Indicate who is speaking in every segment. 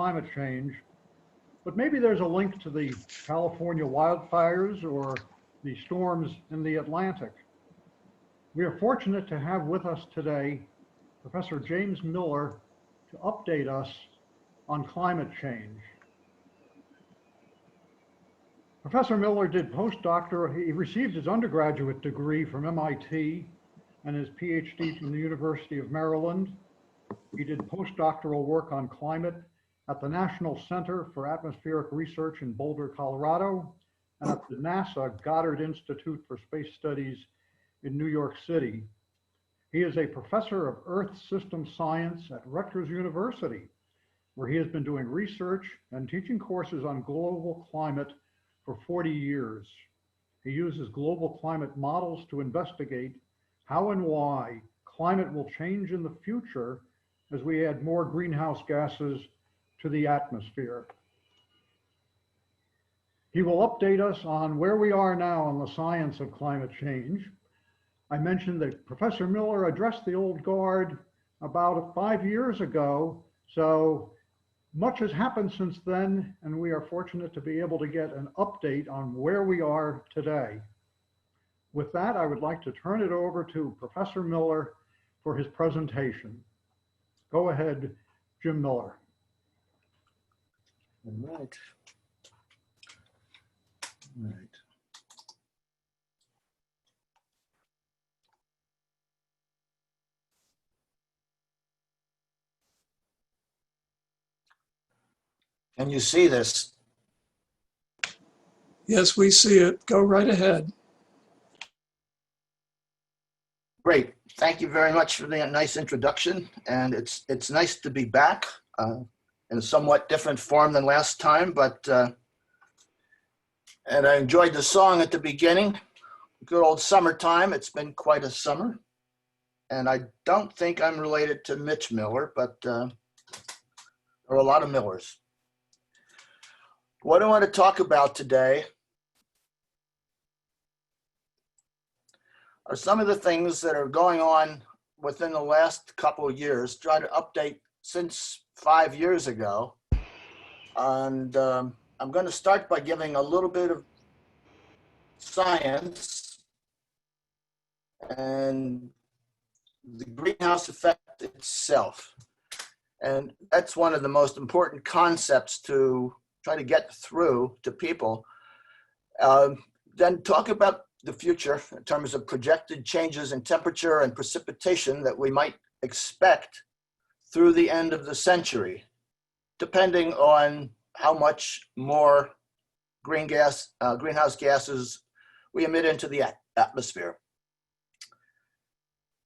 Speaker 1: climate change, but maybe there's a link to the California wildfires or the storms in the Atlantic. We are fortunate to have with us today Professor James Miller to update us on climate change. Professor Miller did postdoctoral, he received his undergraduate degree from MIT and his Ph.D. from the University of Maryland. He did postdoctoral work on climate at the National Center for Atmospheric Research in Boulder, Colorado, and at the NASA Goddard Institute for Space Studies in New York City. He is a professor of Earth System Science at Rutgers University, where he has been doing research and teaching courses on global climate for 40 years. He uses global climate models to investigate how and why climate will change in the future as we add more greenhouse gases to the atmosphere. He will update us on where we are now on the science of climate change. I mentioned that Professor Miller addressed the old guard about 5 years ago, so much has happened since then, and we are fortunate to be able to get an update on where we are today. With that, I would like to turn it over to Professor Miller for his presentation. Go ahead, Jim Miller.
Speaker 2: All right. All right. Can you see this?
Speaker 3: Yes, we see it. Go right ahead.
Speaker 2: Great. Thank you very much for the nice introduction. And it's nice to be back in a somewhat different form than last time, but and I enjoyed the song at the beginning. Good old summertime. It's been quite a summer. And I don't think I'm related to Mitch Miller, but there are a lot of Millers. What I want to talk about today are some of the things that are going on within the last couple of years, try to update since 5 years ago. And I'm going to start by giving a little bit of science and the greenhouse effect itself. And that's one of the most important concepts to try to get through to people. Then talk about the future in terms of projected changes in temperature and precipitation that we might expect through the end of the century, depending on how much more greenhouse gases we emit into the atmosphere.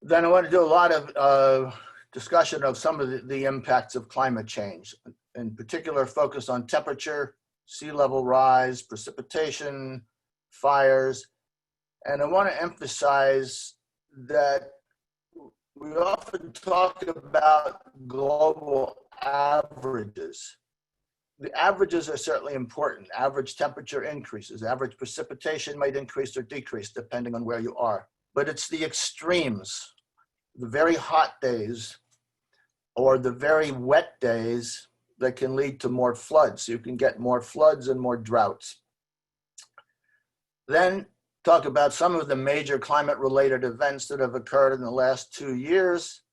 Speaker 2: Then I want to do a lot of discussion of some of the impacts of climate change, in particular focus on temperature, sea level rise, precipitation, fires. And I want to emphasize that we often talk about global averages. The averages are certainly important. Average temperature increases, average precipitation might increase or decrease depending on where you are. But it's the extremes, the very hot days or the very wet days that can lead to more floods. You can get more floods and more droughts. Then talk about some of the major climate-related events that have occurred in the last 2 years,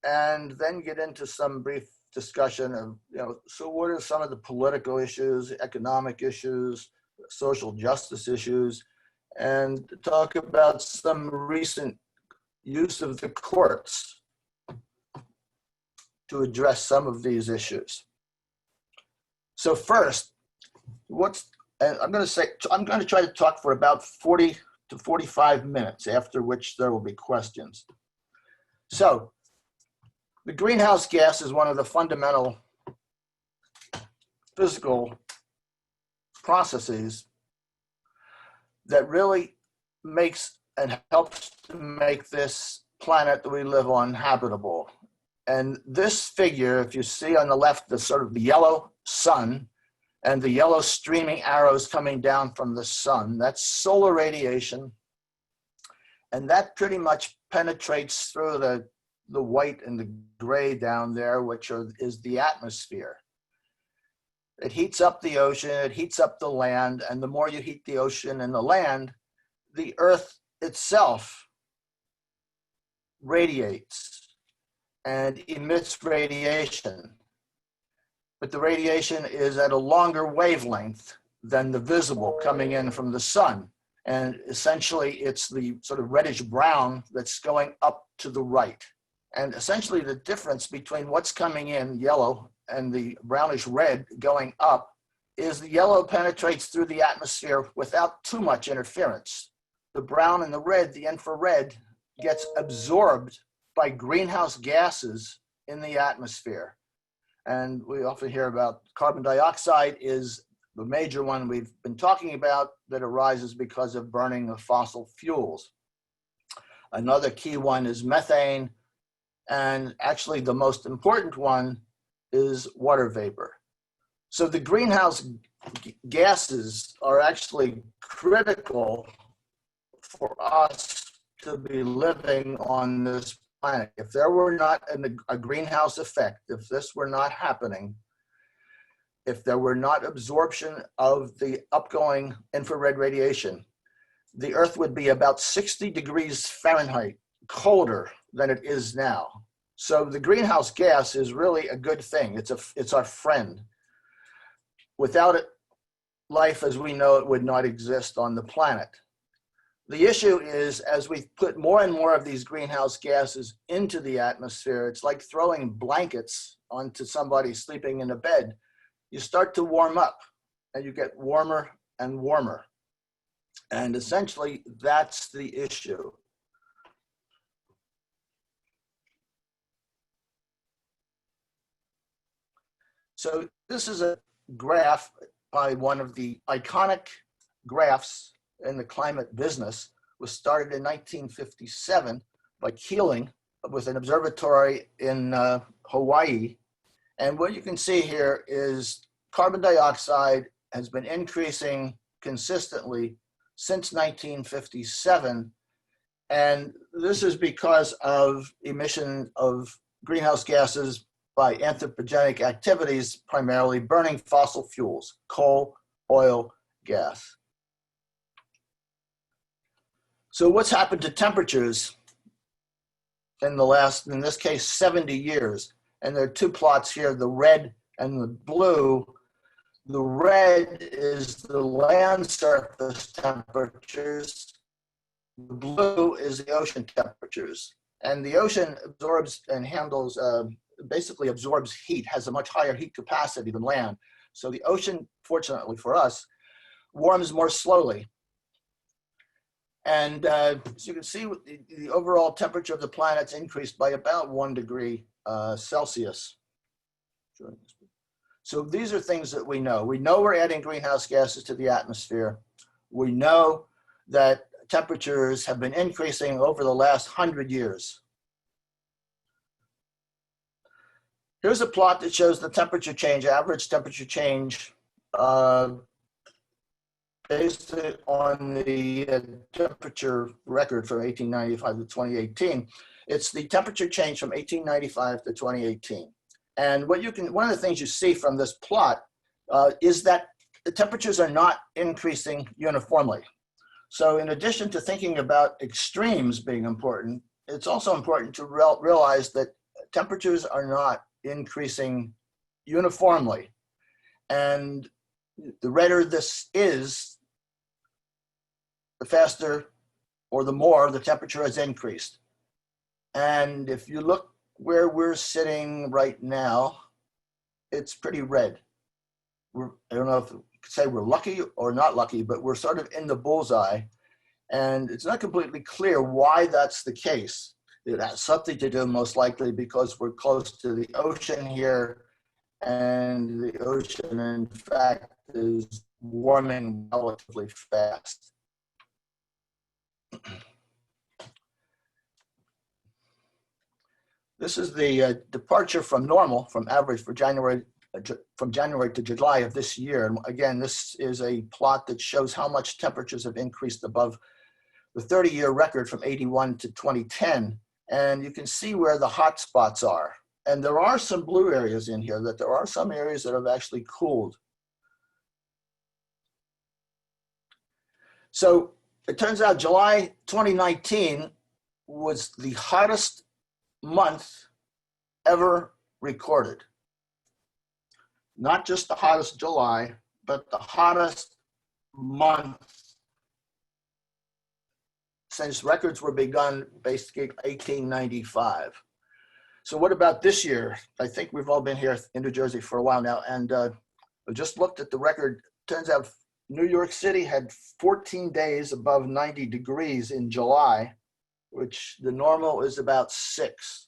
Speaker 2: and then get into some brief discussion of, so what are some of the political issues, economic issues, social justice issues, and talk about some recent use of the courts to address some of these issues. So first, I'm going to try to talk for about 40 to 45 minutes, after which there will be questions. So the greenhouse gas is one of the fundamental physical processes that really makes and helps to make this planet that we live on habitable. And this figure, if you see on the left, the sort of the yellow sun and the yellow streaming arrows coming down from the sun, that's solar radiation. And that pretty much penetrates through the white and the gray down there, which is the atmosphere. It heats up the ocean, it heats up the land, and the more you heat the ocean and the land, the Earth itself radiates and emits radiation. But the radiation is at a longer wavelength than the visible coming in from the sun. And essentially, it's the sort of reddish brown that's going up to the right. And essentially, the difference between what's coming in yellow and the brownish red going up is the yellow penetrates through the atmosphere without too much interference. The brown and the red, the infrared, gets absorbed by greenhouse gases in the atmosphere. And we often hear about carbon dioxide is the major one we've been talking about that arises because of burning of fossil fuels. Another key one is methane. And actually the most important one is water vapor. So the greenhouse gases are actually critical for us to be living on this planet. If there were not a greenhouse effect, if this were not happening, if there were not absorption of the upgoing infrared radiation, the Earth would be about 60 degrees Fahrenheit colder than it is now. So the greenhouse gas is really a good thing. It's our friend. Without it, life as we know it would not exist on the planet. The issue is, as we put more and more of these greenhouse gases into the atmosphere, it's like throwing blankets onto somebody sleeping in a bed. You start to warm up and you get warmer and warmer. And essentially, that's the issue. So this is a graph by one of the iconic graphs in the climate business. Was started in 1957 by Keeling with an observatory in Hawaii. And what you can see here is carbon dioxide has been increasing consistently since 1957. And this is because of emission of greenhouse gases by anthropogenic activities, primarily burning fossil fuels, coal, oil, gas. So what's happened to temperatures in the last, in this case, 70 years? And there are two plots here, the red and the blue. The red is the land surface temperatures. The blue is the ocean temperatures. And the ocean absorbs and handles, basically absorbs heat, has a much higher heat capacity than land. So the ocean, fortunately for us, warms more slowly. And as you can see, the overall temperature of the planet's increased by about 1 degree Celsius. So these are things that we know. We know we're adding greenhouse gases to the atmosphere. We know that temperatures have been increasing over the last 100 years. Here's a plot that shows the temperature change, average temperature change, based on the temperature record from 1895 to 2018. It's the temperature change from 1895 to 2018. And what you can, one of the things you see from this plot is that the temperatures are not increasing uniformly. So in addition to thinking about extremes being important, it's also important to realize that temperatures are not increasing uniformly. And the redder this is, the faster or the more the temperature has increased. And if you look where we're sitting right now, it's pretty red. I don't know if you could say we're lucky or not lucky, but we're sort of in the bullseye. And it's not completely clear why that's the case. It has something to do most likely because we're close to the ocean here, and the ocean in fact is warming relatively fast. This is the departure from normal, from average for January to July of this year. And again, this is a plot that shows how much temperatures have increased above the 30-year record from 81 to 2010. And you can see where the hot spots are. And there are some blue areas in here, that there are some areas that have actually cooled So it turns out July 2019 was the hottest month ever recorded. Not just the hottest July, but the hottest month since records were begun basically 1895. So what about this year? I think we've all been here in New Jersey for a while now, and we just looked at the record. Turns out New York City had 14 days above 90 degrees in July, which the normal is about 6.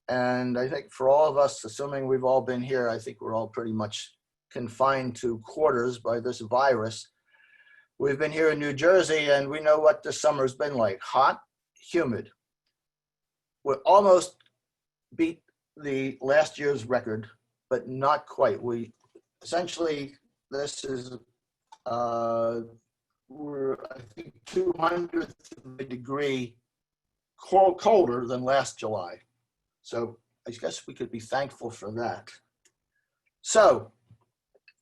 Speaker 2: And I think for all of us, assuming we've all been here, I think we're all pretty much confined to quarters by this virus. We've been here in New Jersey, and we know what the summer's been like. Hot, humid. We almost beat the last year's record, but not quite. We essentially, this is, we're, I think, 200th of a degree colder than last July. So I guess we could be thankful for that. So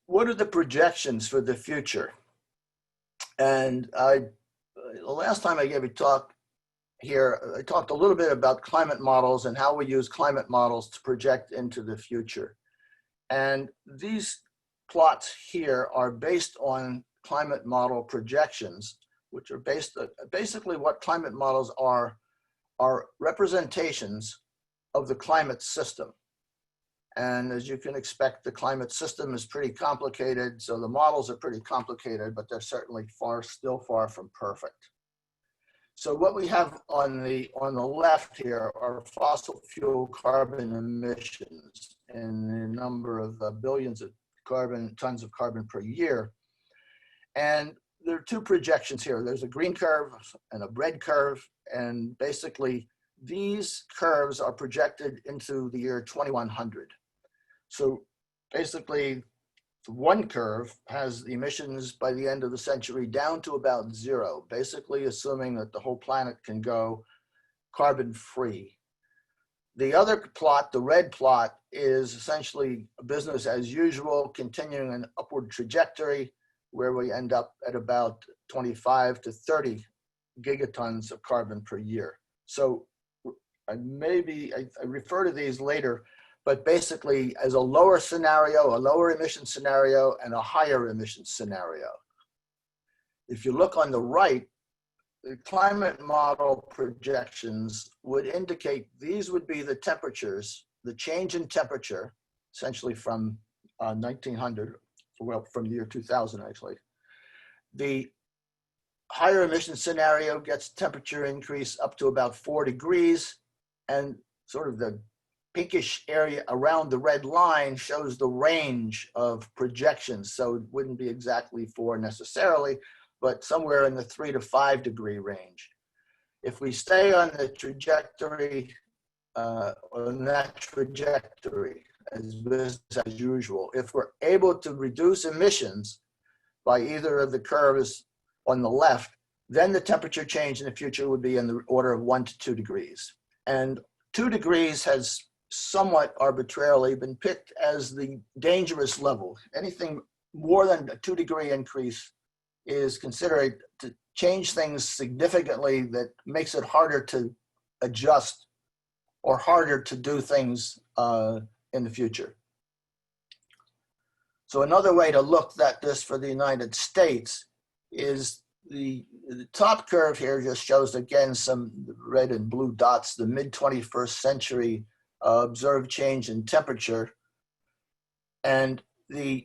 Speaker 2: what are the projections for the future? And the last time I gave a talk here, I talked a little bit about climate models and how we use climate models to project into the future. And these plots here are based on climate model projections, which are based, basically what climate models are representations of the climate system. And as you can expect, the climate system is pretty complicated. So the models are pretty complicated, but they're certainly still far from perfect. So what we have on the left here are fossil fuel carbon emissions in the number of billions of tons of carbon per year. And there are two projections here. There's a green curve and a red curve. And basically these curves are projected into the year 2100. So basically, one curve has the emissions by the end of the century down to about 0, basically assuming that the whole planet can go carbon-free. The other plot, the red plot, is essentially business as usual, continuing an upward trajectory where we end up at about 25 to 30 gigatons of carbon per year. So I refer to these later, but basically as a lower scenario, a lower emission scenario, and a higher emission scenario. If you look on the right, the climate model projections would indicate these would be the temperatures, the change in temperature, essentially from 1900, well, from the year 2000 actually. The higher emission scenario gets temperature increase up to about 4 degrees, and sort of the pinkish area around the red line shows the range of projections. So it wouldn't be exactly 4 necessarily, but somewhere in the 3 to 5 degree range. If we stay on the trajectory, as business as usual, if we're able to reduce emissions by either of the curves on the left, then the temperature change in the future would be in the order of 1 to 2 degrees. And 2 degrees has somewhat arbitrarily been picked as the dangerous level. Anything more than a 2 degree increase is considered to change things significantly that makes it harder to adjust or harder to do things in the future. So another way to look at this for the United States is the top curve here just shows again some red and blue dots, the mid-21st century observed change in temperature. And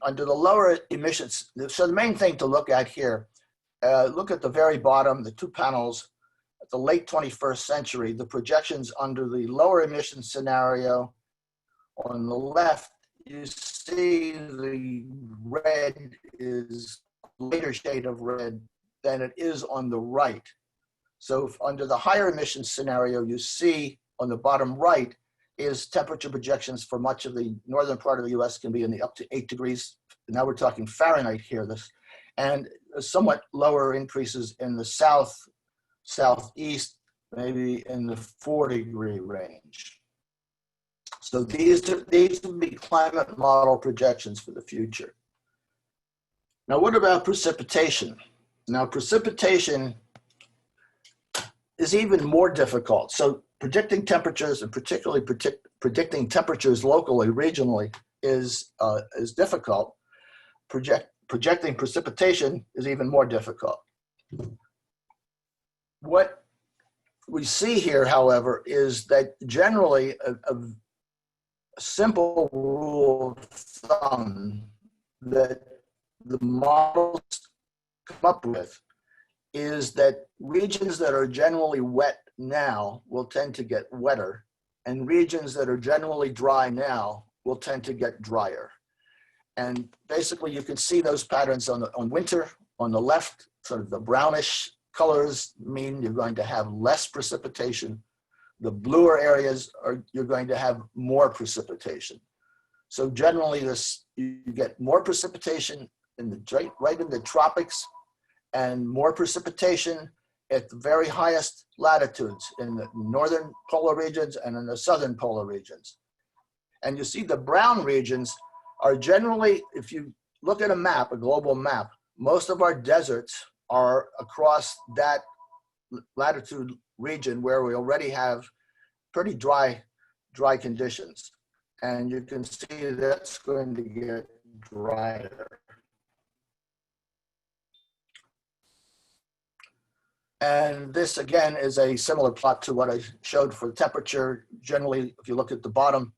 Speaker 2: under the lower emissions, so the main thing to look at here, look at the very bottom, the 2 panels, at the late 21st century, the projections under the lower emission scenario. On the left, you see the red is a later shade of red than it is on the right. So under the higher emission scenario, you see on the bottom right is temperature projections for much of the northern part of the US can be in the up to 8 degrees. Now we're talking Fahrenheit here, and somewhat lower increases in the south, southeast, maybe in the 4 degree range. So these would be climate model projections for the future. Now, what about precipitation? Now, precipitation is even more difficult. So predicting temperatures, and particularly predicting temperatures locally, regionally, is difficult. Projecting precipitation is even more difficult. What we see here, however, is that generally a simple rule of thumb that the models come up with is that regions that are generally wet now will tend to get wetter, and regions that are generally dry now will tend to get drier. And basically you can see those patterns on winter. On the left, sort of the brownish colors mean you're going to have less precipitation. The bluer areas you're going to have more precipitation. So generally you get more precipitation right in the tropics, and more precipitation at the very highest latitudes in the northern polar regions and in the southern polar regions. And you see the brown regions are generally, if you look at a map, a global map, most of our deserts are across that latitude region where we already have pretty dry conditions. And you can see that's going to get drier. And this, again, is a similar plot to what I showed for temperature. Generally, if you look at the bottom,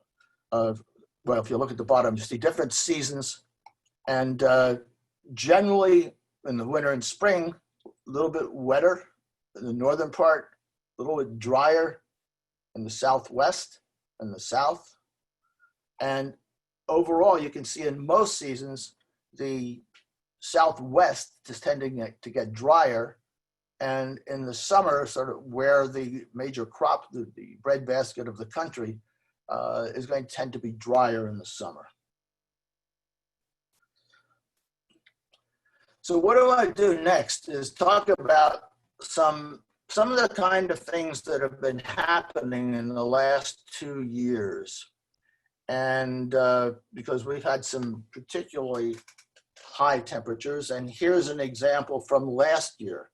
Speaker 2: you see different seasons. And generally, in the winter and spring, a little bit wetter in the northern part, a little bit drier in the southwest and the south. And overall, you can see in most seasons, the southwest is tending to get drier. And in the summer, sort of where the major crop, the breadbasket of the country, is going to tend to be drier in the summer. So what do I do next is talk about some of the kind of things that have been happening in the last 2 years. And because we've had some particularly high temperatures, and here's an example from last year.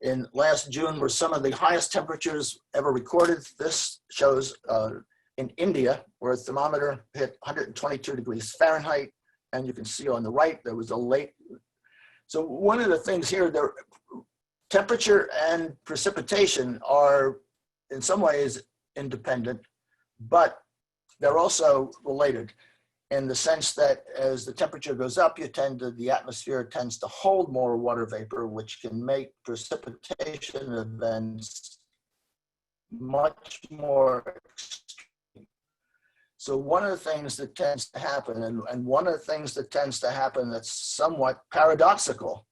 Speaker 2: In last June were some of the highest temperatures ever recorded. This shows in India, where a thermometer hit 122 degrees Fahrenheit. And you can see on the right, there was a late. So one of the things here, temperature and precipitation are in some ways independent, but they're also related in the sense that as the temperature goes up, the atmosphere tends to hold more water vapor, which can make precipitation events much more extreme. So one of the things that tends to happen, and one of the things that tends to happen that's somewhat paradoxical,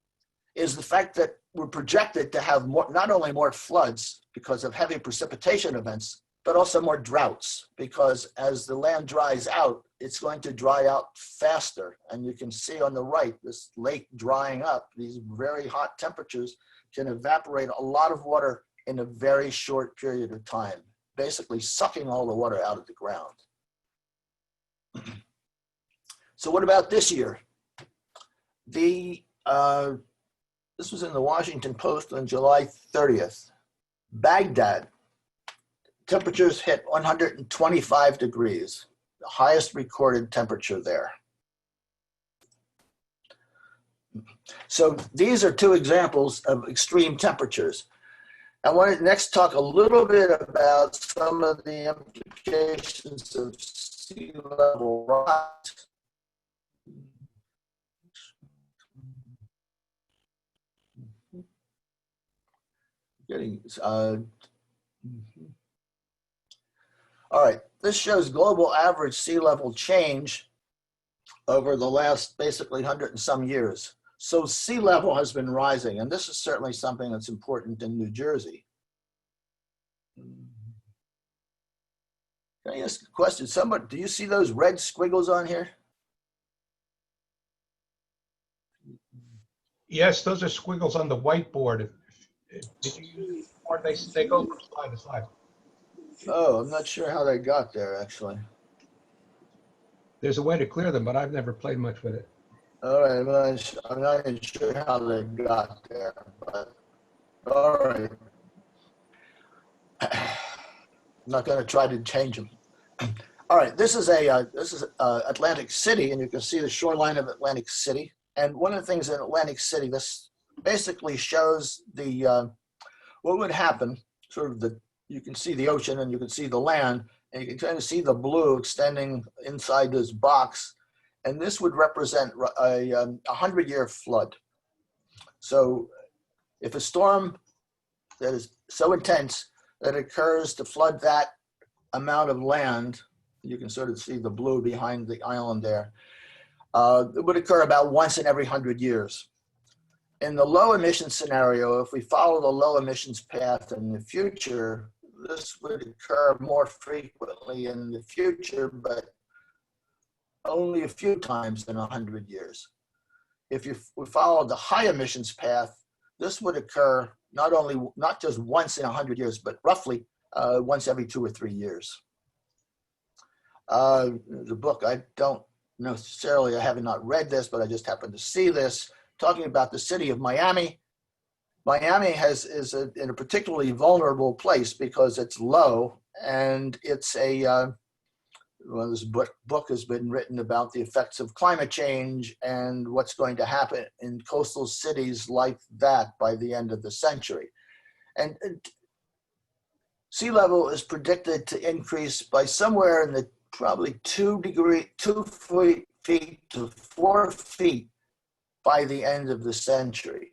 Speaker 2: is the fact that we're projected to have not only more floods because of heavy precipitation events, but also more droughts, because as the land dries out, it's going to dry out faster. And you can see on the right, this lake drying up. These very hot temperatures can evaporate a lot of water in a very short period of time, basically sucking all the water out of the ground. So what about this year? This was in the Washington Post on July 30th. Baghdad. Temperatures hit 125 degrees, the highest recorded temperature there. So these are two examples of extreme temperatures. I want to next talk a little bit about some of the implications of sea level rise. All right, this shows global average sea level change over the last basically 100 and some years. So sea level has been rising, and this is certainly something that's important in New Jersey. Can I ask a question? Somebody, do you see those red squiggles on here?
Speaker 4: Yes, those are squiggles on the whiteboard. Did you use it, or they go from slide to slide?
Speaker 2: Oh, I'm not sure how they got there, actually.
Speaker 4: There's a way to clear them, but I've never played much with it.
Speaker 2: All right, I'm not even sure how they got there, but all right. I'm not going to try to change them. All right, this is Atlantic City, and you can see the shoreline of Atlantic City. And one of the things in Atlantic City, this basically shows the what would happen. Sort of you can see the ocean and you can see the land, and you can kind of see the blue extending inside this box. And this would represent a 100-year flood. So if a storm that is so intense that occurs to flood that amount of land, you can sort of see the blue behind the island there, it would occur about once in every 100 years. In the low emission scenario, if we follow the low emissions path in the future, this would occur more frequently in the future, but only a few times in 100 years. If we follow the high emissions path, this would occur not just once in 100 years, but roughly once every 2 or 3 years. The book, I don't necessarily, I have not read this, but I just happened to see this, talking about the city of Miami. Miami is in a particularly vulnerable place because it's low, and it's well, this book has been written about the effects of climate change and what's going to happen in coastal cities like that by the end of the century. And sea level is predicted to increase by somewhere in the probably 2 feet to 4 feet by the end of the century.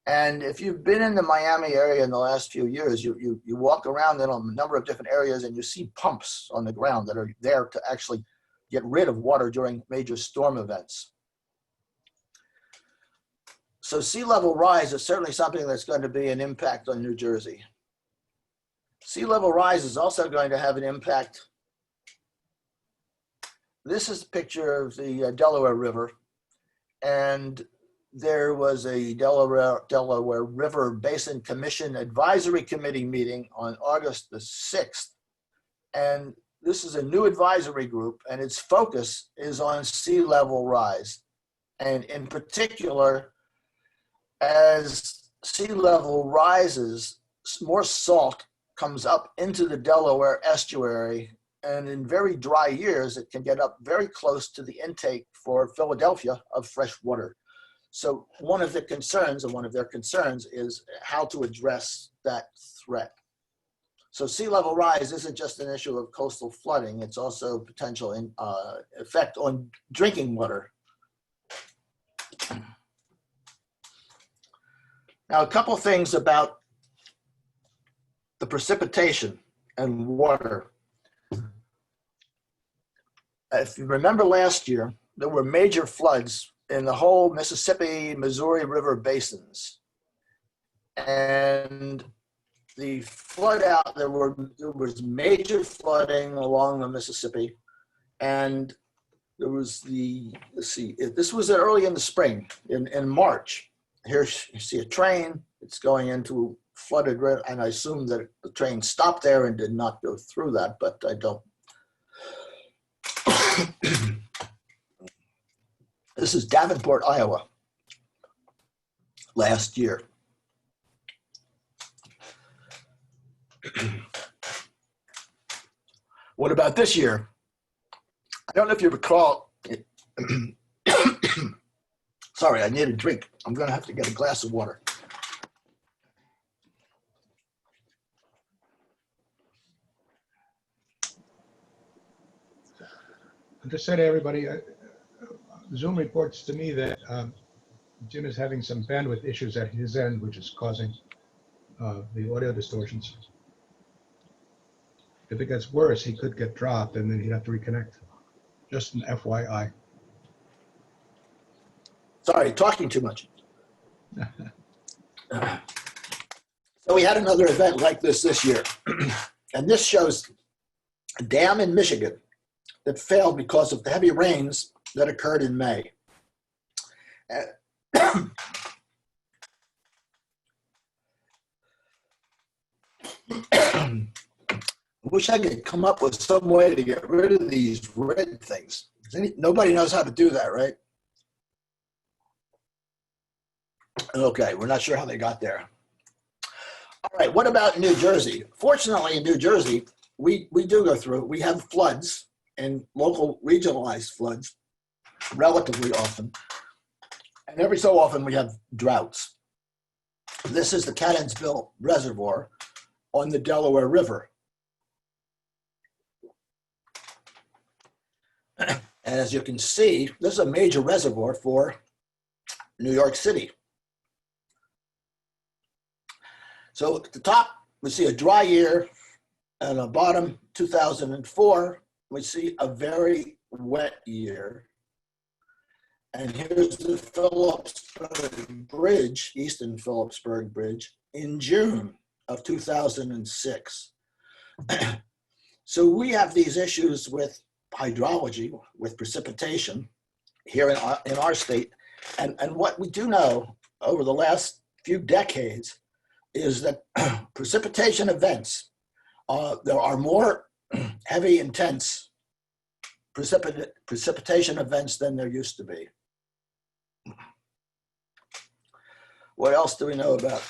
Speaker 2: And if you've been in the Miami area in the last few years, you walk around in a number of different areas and you see pumps on the ground that are there to actually get rid of water during major storm events. So sea level rise is certainly something that's going to be an impact on New Jersey. Sea level rise is also going to have an impact. This is a picture of the Delaware River, and there was a Delaware River Basin Commission Advisory Committee meeting on August the 6th. And this is a new advisory group, and its focus is on sea level rise. And in particular, as sea level rises, more salt comes up into the Delaware estuary. And in very dry years, it can get up very close to the intake for Philadelphia of fresh water. So one of their concerns is how to address that threat. So sea level rise isn't just an issue of coastal flooding, it's also potential effect on drinking water. Now, a couple things about the precipitation and water. If you remember last year, there were major floods in the whole Mississippi, Missouri River basins. And the flood out, there was major flooding along the Mississippi. And there was this was early in the spring, in March. Here you see a train, it's going into flooded, and I assume that the train stopped there and did not go through that, but I don't. This is Davenport, Iowa, last year. What about this year? I don't know if you recall. Sorry, I need a drink. I'm going to have to get a glass of water.
Speaker 4: I'll just say to everybody, Zoom reports to me that Jim is having some bandwidth issues at his end, which is causing the audio distortions. If it gets worse, he could get dropped and then he'd have to reconnect. Just an FYI.
Speaker 2: Sorry, talking too much. So we had another event like this year. And this shows a dam in Michigan that failed because of the heavy rains that occurred in May. I wish I could come up with some way to get rid of these red things. Nobody knows how to do that, right? Okay, we're not sure how they got there. All right, what about New Jersey? Fortunately, in New Jersey, we do go through, we have floods and local regionalized floods relatively often. And every so often we have droughts. This is the Catonsville Reservoir on the Delaware River. And as you can see, this is a major reservoir for New York City. So at the top, we see a dry year, and the bottom, 2004, we see a very wet year. And here's the Phillipsburg Bridge, Easton Phillipsburg Bridge, in June of 2006. So we have these issues with hydrology, with precipitation here in our state. And what we do know over the last few decades is that precipitation events, there are more heavy, intense precipitation events than there used to be. What else do we know about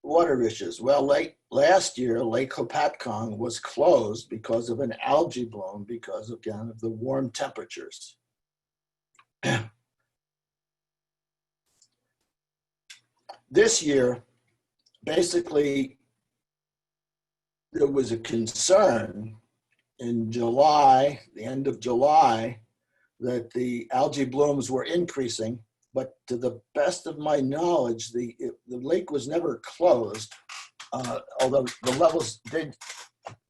Speaker 2: water issues? Well, last year, Lake Hopatcong was closed because of an algae bloom because, again, of the warm temperatures. This year, basically, there was a concern in July, the end of July, that the algae blooms were increasing, but to the best of my knowledge, the lake was never closed, although the levels did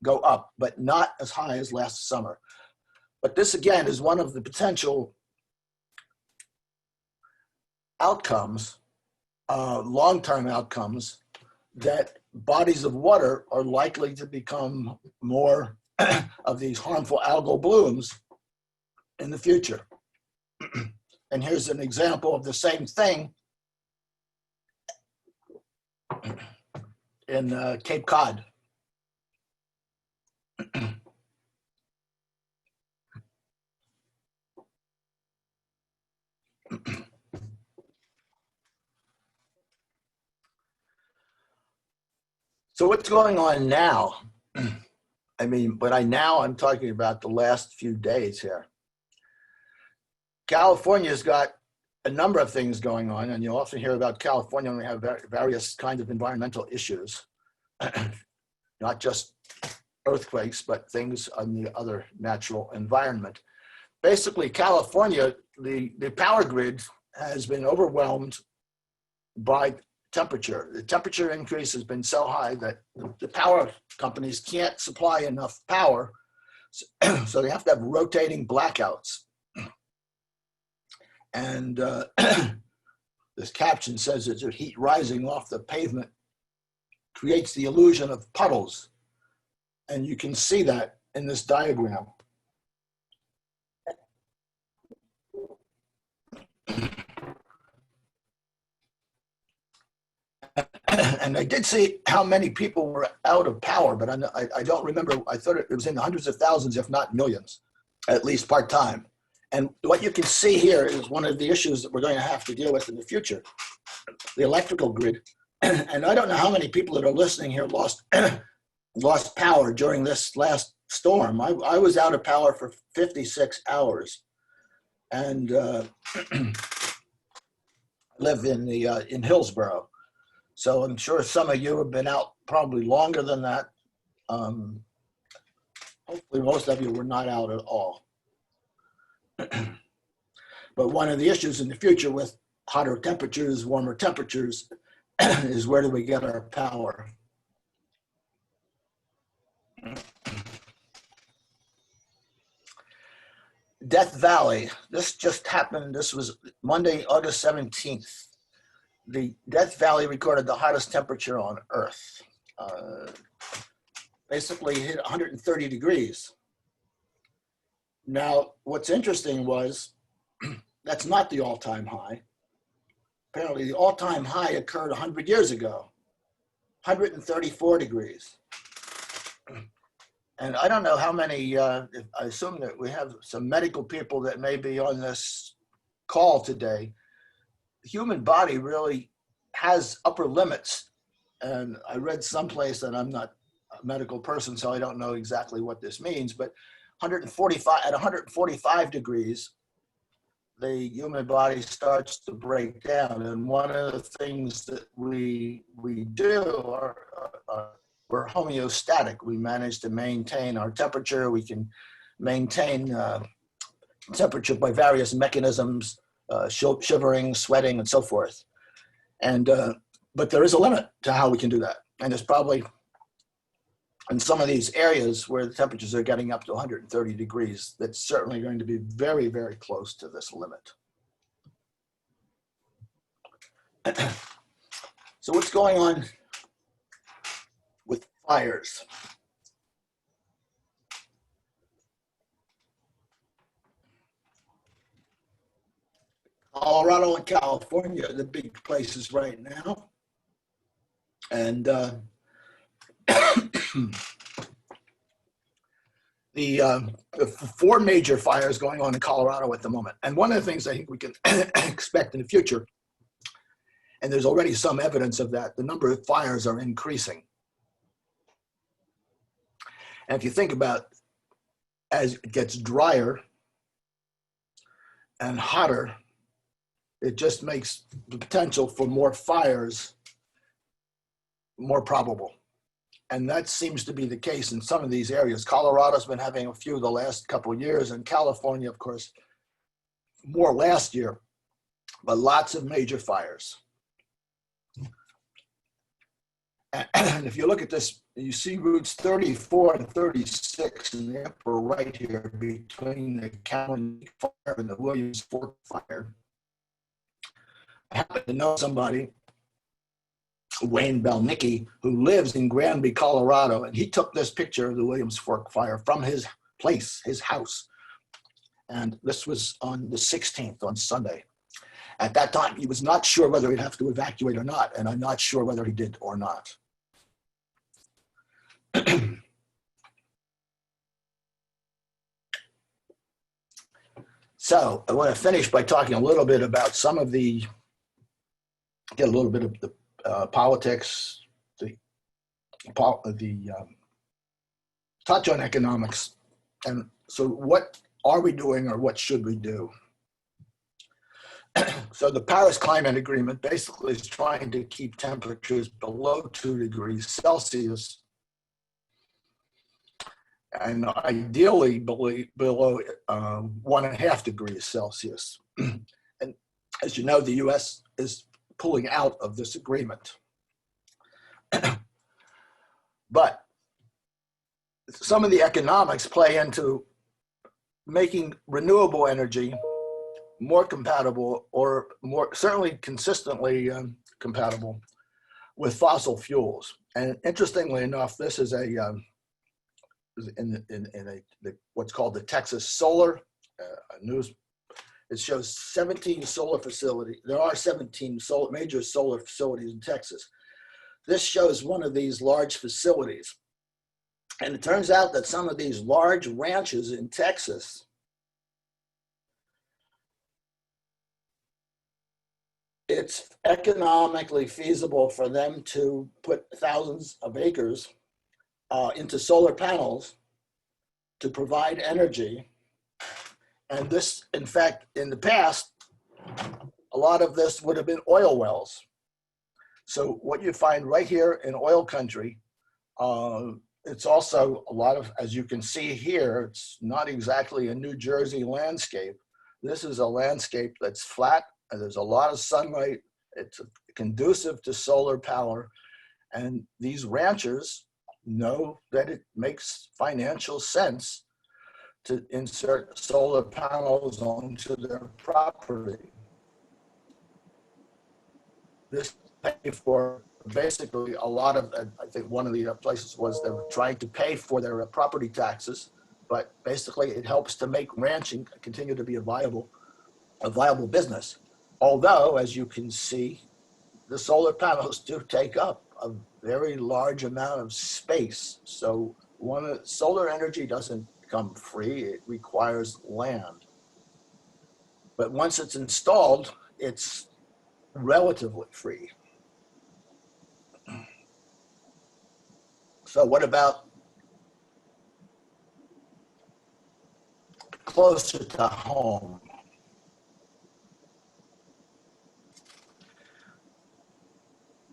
Speaker 2: go up, but not as high as last summer. But this, again, is one of the potential outcomes, long-term outcomes, that bodies of water are likely to become more of these harmful algal blooms in the future. And here's an example of the same thing in Cape Cod. So what's going on now? I mean, but I'm talking about the last few days here. California's got a number of things going on, and you often hear about California when we have various kinds of environmental issues, not just earthquakes, but things on the other natural environment. Basically, California, the power grid has been overwhelmed by temperature. The temperature increase has been so high that the power companies can't supply enough power, so they have to have rotating blackouts. And this caption says that the heat rising off the pavement creates the illusion of puddles. And you can see that in this diagram. And I did see how many people were out of power, but I don't remember. I thought it was in the hundreds of thousands, if not millions, at least part-time. And what you can see here is one of the issues that we're going to have to deal with in the future, the electrical grid. And I don't know how many people that are listening here lost power during this last storm. I was out of power for 56 hours. And I live in Hillsborough. So I'm sure some of you have been out probably longer than that. Hopefully most of you were not out at all. But one of the issues in the future with hotter temperatures, warmer temperatures, is where do we get our power? Death Valley, this just happened. This was Monday, August 17th. The Death Valley recorded the hottest temperature on Earth. Basically hit 130 degrees. Now, what's interesting was that's not the all-time high. Apparently, the all-time high occurred 100 years ago, 134 degrees. And I don't know how many, I assume that we have some medical people that may be on this call today. The human body really has upper limits. And I read someplace, and I'm not a medical person, so I don't know exactly what this means, but 145 at 145 degrees, the human body starts to break down. And one of the things that we do we're homeostatic. We manage to maintain our temperature. We can maintain temperature by various mechanisms, shivering, sweating, and so forth. And but there is a limit to how we can do that. And there's probably in some of these areas where the temperatures are getting up to 130 degrees, that's certainly going to be very, very close to this limit. So what's going on with fires? Colorado and California are the big places right now. And the 4 major fires going on in Colorado at the moment. And one of the things I think we can expect in the future, and there's already some evidence of that, the number of fires are increasing. And if you think about as it gets drier and hotter, it just makes the potential for more fires more probable. And that seems to be the case in some of these areas. Colorado's been having a few the last couple of years, and California, of course, more last year, but lots of major fires. And if you look at this, you see routes 34 and 36 in the upper right here between the Cowan fire and the Williams Fork fire. I happen to know somebody, Wayne Belnicki, who lives in Granby, Colorado, and he took this picture of the Williams Fork fire from his place, his house. And this was on the 16th, on Sunday. At that time, he was not sure whether he'd have to evacuate or not, and I'm not sure whether he did or not. So I want to finish by talking a little bit about some of the, get a little bit of the politics, touch on economics. And so what are we doing or what should we do? So the Paris Climate Agreement basically is trying to keep temperatures below 2 degrees Celsius and ideally below 1.5 degrees Celsius. And as you know, the US is pulling out of this agreement. But some of the economics play into making renewable energy more compatible, or more certainly consistently compatible with fossil fuels. And interestingly enough, this is what's called the Texas Solar News. It shows 17 solar facilities. There are 17 major solar facilities in Texas. This shows one of these large facilities. And it turns out that some of these large ranches in Texas it's economically feasible for them to put thousands of acres into solar panels to provide energy. And this, in fact, in the past, a lot of this would have been oil wells. So what you find right here in oil country, it's also a lot of, as you can see here, it's not exactly a New Jersey landscape. This is a landscape that's flat, and there's a lot of sunlight. It's conducive to solar power. And these ranchers know that it makes financial sense to insert solar panels onto their property. This pay for basically a lot of, I think one of the places was they were trying to pay for their property taxes, but basically it helps to make ranching continue to be a viable business. Although, as you can see, the solar panels do take up a very large amount of space. So solar energy doesn't come free, it requires land. But once it's installed, it's relatively free. So what about closer to home?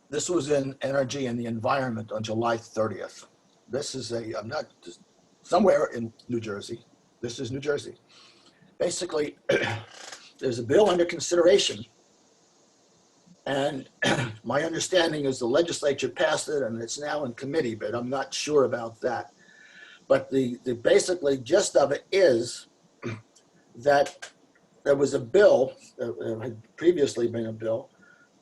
Speaker 2: This was in Energy and the Environment on July 30th. This is I'm not just somewhere in New Jersey. This is New Jersey. Basically, there's a bill under consideration. And my understanding is the legislature passed it and it's now in committee, but I'm not sure about that. But the basically gist of it is that there was a bill, there had previously been a bill,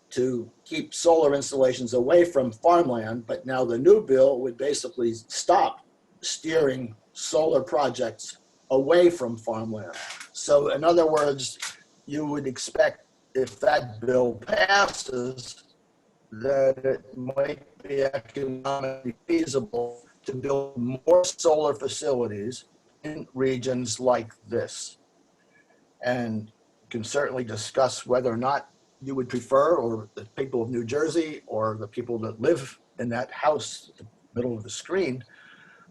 Speaker 2: to keep solar installations away from farmland, but now the new bill would basically stop steering solar projects away from farmland. So in other words, you would expect if that bill passes, that it might be economically feasible to build more solar facilities in regions like this. And you can certainly discuss whether or not you would prefer, or the people of New Jersey or the people that live in that house at the middle of the screen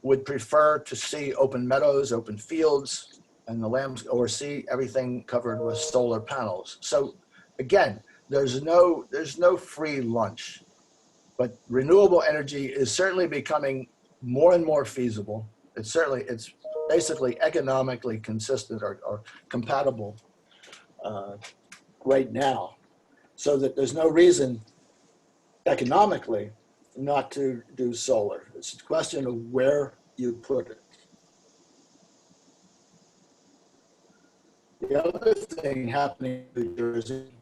Speaker 2: would prefer to see open meadows, open fields, and the lambs, or see everything covered with solar panels. So again, there's no free lunch, but renewable energy is certainly becoming more and more feasible. It's basically economically consistent or compatible right now. So that there's no reason economically not to do solar. It's a question of where you put it. The other thing happening in New Jersey,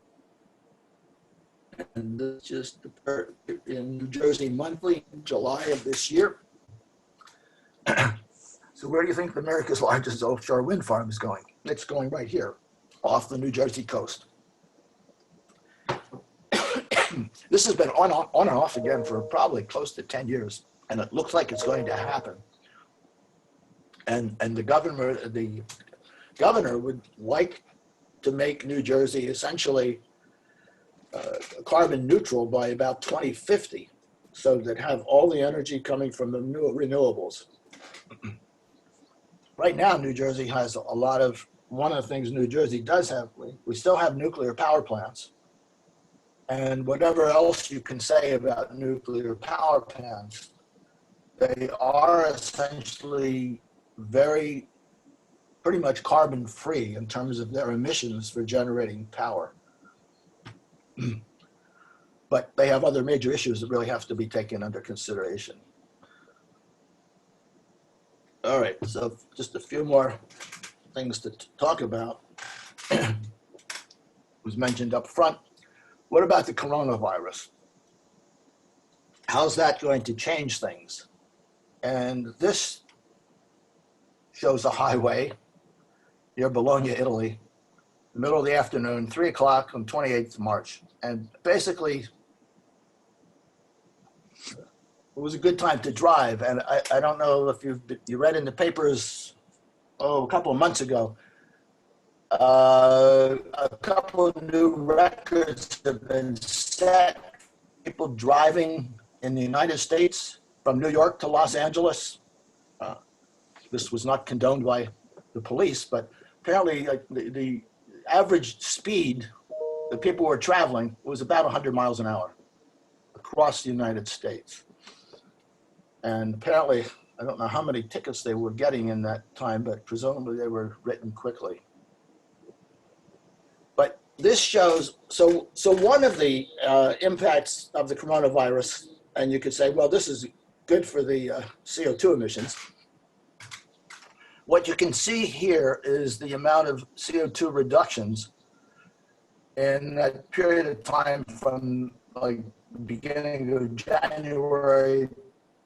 Speaker 2: and this just in New Jersey Monthly, July of this year. So where do you think America's largest offshore wind farm is going? It's going right here, off the New Jersey coast. This has been on and off again for probably close to 10 years, and it looks like it's going to happen. And the governor would like to make New Jersey essentially carbon neutral by about 2050, so that have all the energy coming from the new renewables. Right now, New Jersey has a lot of, one of the things New Jersey does have, we still have nuclear power plants. And whatever else you can say about nuclear power plants, they are essentially pretty much carbon free in terms of their emissions for generating power. But they have other major issues that really have to be taken under consideration. All right, so just a few more things to talk about. Was mentioned up front. What about the coronavirus? How's that going to change things? And this shows a highway near Bologna, Italy, middle of the afternoon, 3 o'clock on 28th March. And basically, it was a good time to drive. And I don't know if you read in the papers, a couple of months ago, a couple of new records have been set. People driving in the United States from New York to Los Angeles. This was not condoned by the police, but apparently the average speed that people were traveling was about 100 miles an hour across the United States. And apparently, I don't know how many tickets they were getting in that time, but presumably they were written quickly. But this shows, so one of the impacts of the coronavirus, and you could say, well, this is good for the CO2 emissions. What you can see here is the amount of CO2 reductions in that period of time from like beginning of January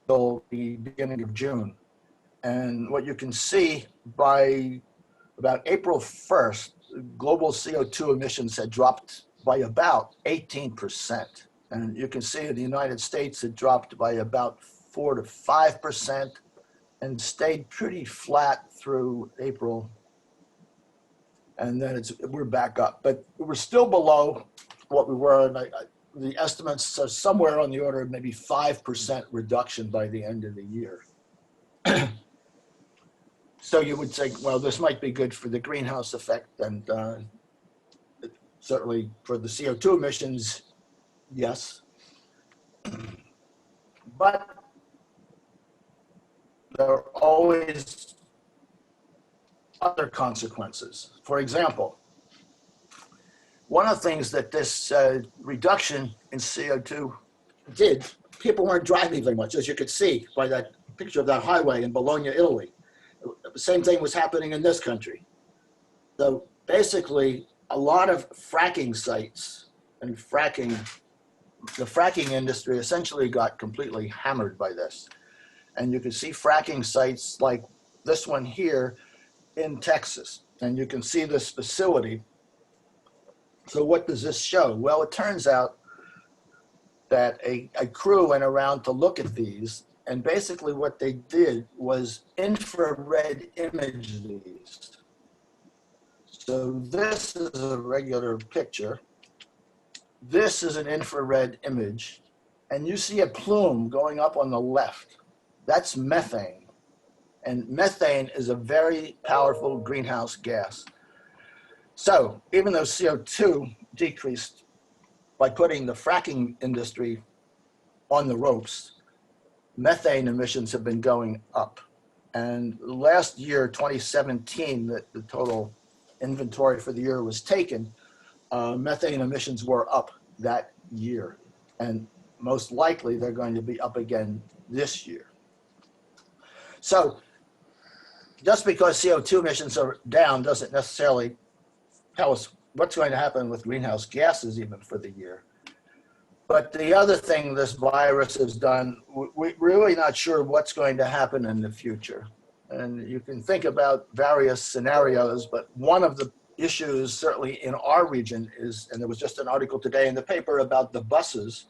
Speaker 2: till the beginning of June. And what you can see by about April 1st, global CO2 emissions had dropped by about 18%. And you can see in the United States, it dropped by about 4 to 5% and stayed pretty flat through April. And then we're back up, but we're still below what we were. And the estimates are somewhere on the order of maybe 5% reduction by the end of the year. So you would say, well, this might be good for the greenhouse effect, and certainly for the CO2 emissions, yes. But there are always other consequences. For example, one of the things that this reduction in CO2 did, people weren't driving very much, as you could see by that picture of that highway in Bologna, Italy. The same thing was happening in this country. So basically, a lot of fracking sites and the fracking industry essentially got completely hammered by this. And you can see fracking sites like this one here in Texas. And you can see this facility. So what does this show? Well, it turns out that a crew went around to look at these, and basically what they did was infrared image these. So this is a regular picture. This is an infrared image, and you see a plume going up on the left. That's methane, and methane is a very powerful greenhouse gas. So even though CO2 decreased by putting the fracking industry on the ropes, methane emissions have been going up. And last year, 2017, the total inventory for the year was taken, methane emissions were up that year. And most likely they're going to be up again this year. So just because CO2 emissions are down doesn't necessarily tell us what's going to happen with greenhouse gases even for the year. But the other thing this virus has done, we're really not sure what's going to happen in the future. And you can think about various scenarios, but one of the issues certainly in our region is, and there was just an article today in the paper about the buses,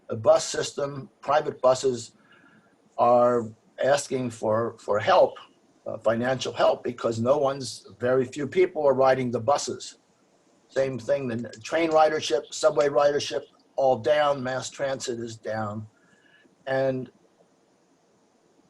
Speaker 2: the bus system, private buses are asking for help, financial help, because very few people are riding the buses. Same thing, the train ridership, subway ridership, all down, mass transit is down. And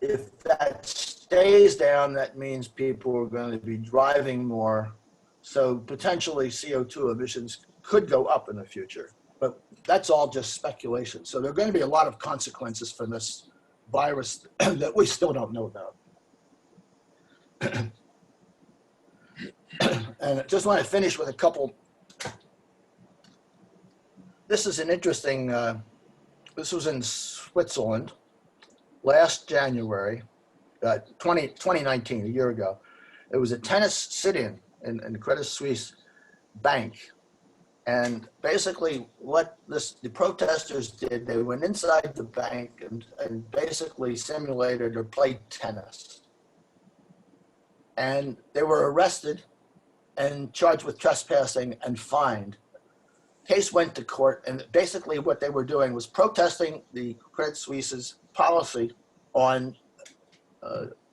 Speaker 2: if that stays down, that means people are going to be driving more. So potentially CO2 emissions could go up in the future, but that's all just speculation. So there are going to be a lot of consequences from this virus that we still don't know about. And I just want to finish with a couple. This is an interesting, this was in Switzerland last January, 2019, a year ago. It was a tennis sit-in in the Credit Suisse bank. And basically what the protesters did, they went inside the bank and basically simulated or played tennis. And they were arrested and charged with trespassing and fined. Case went to court, and basically what they were doing was protesting the Credit Suisse's policy on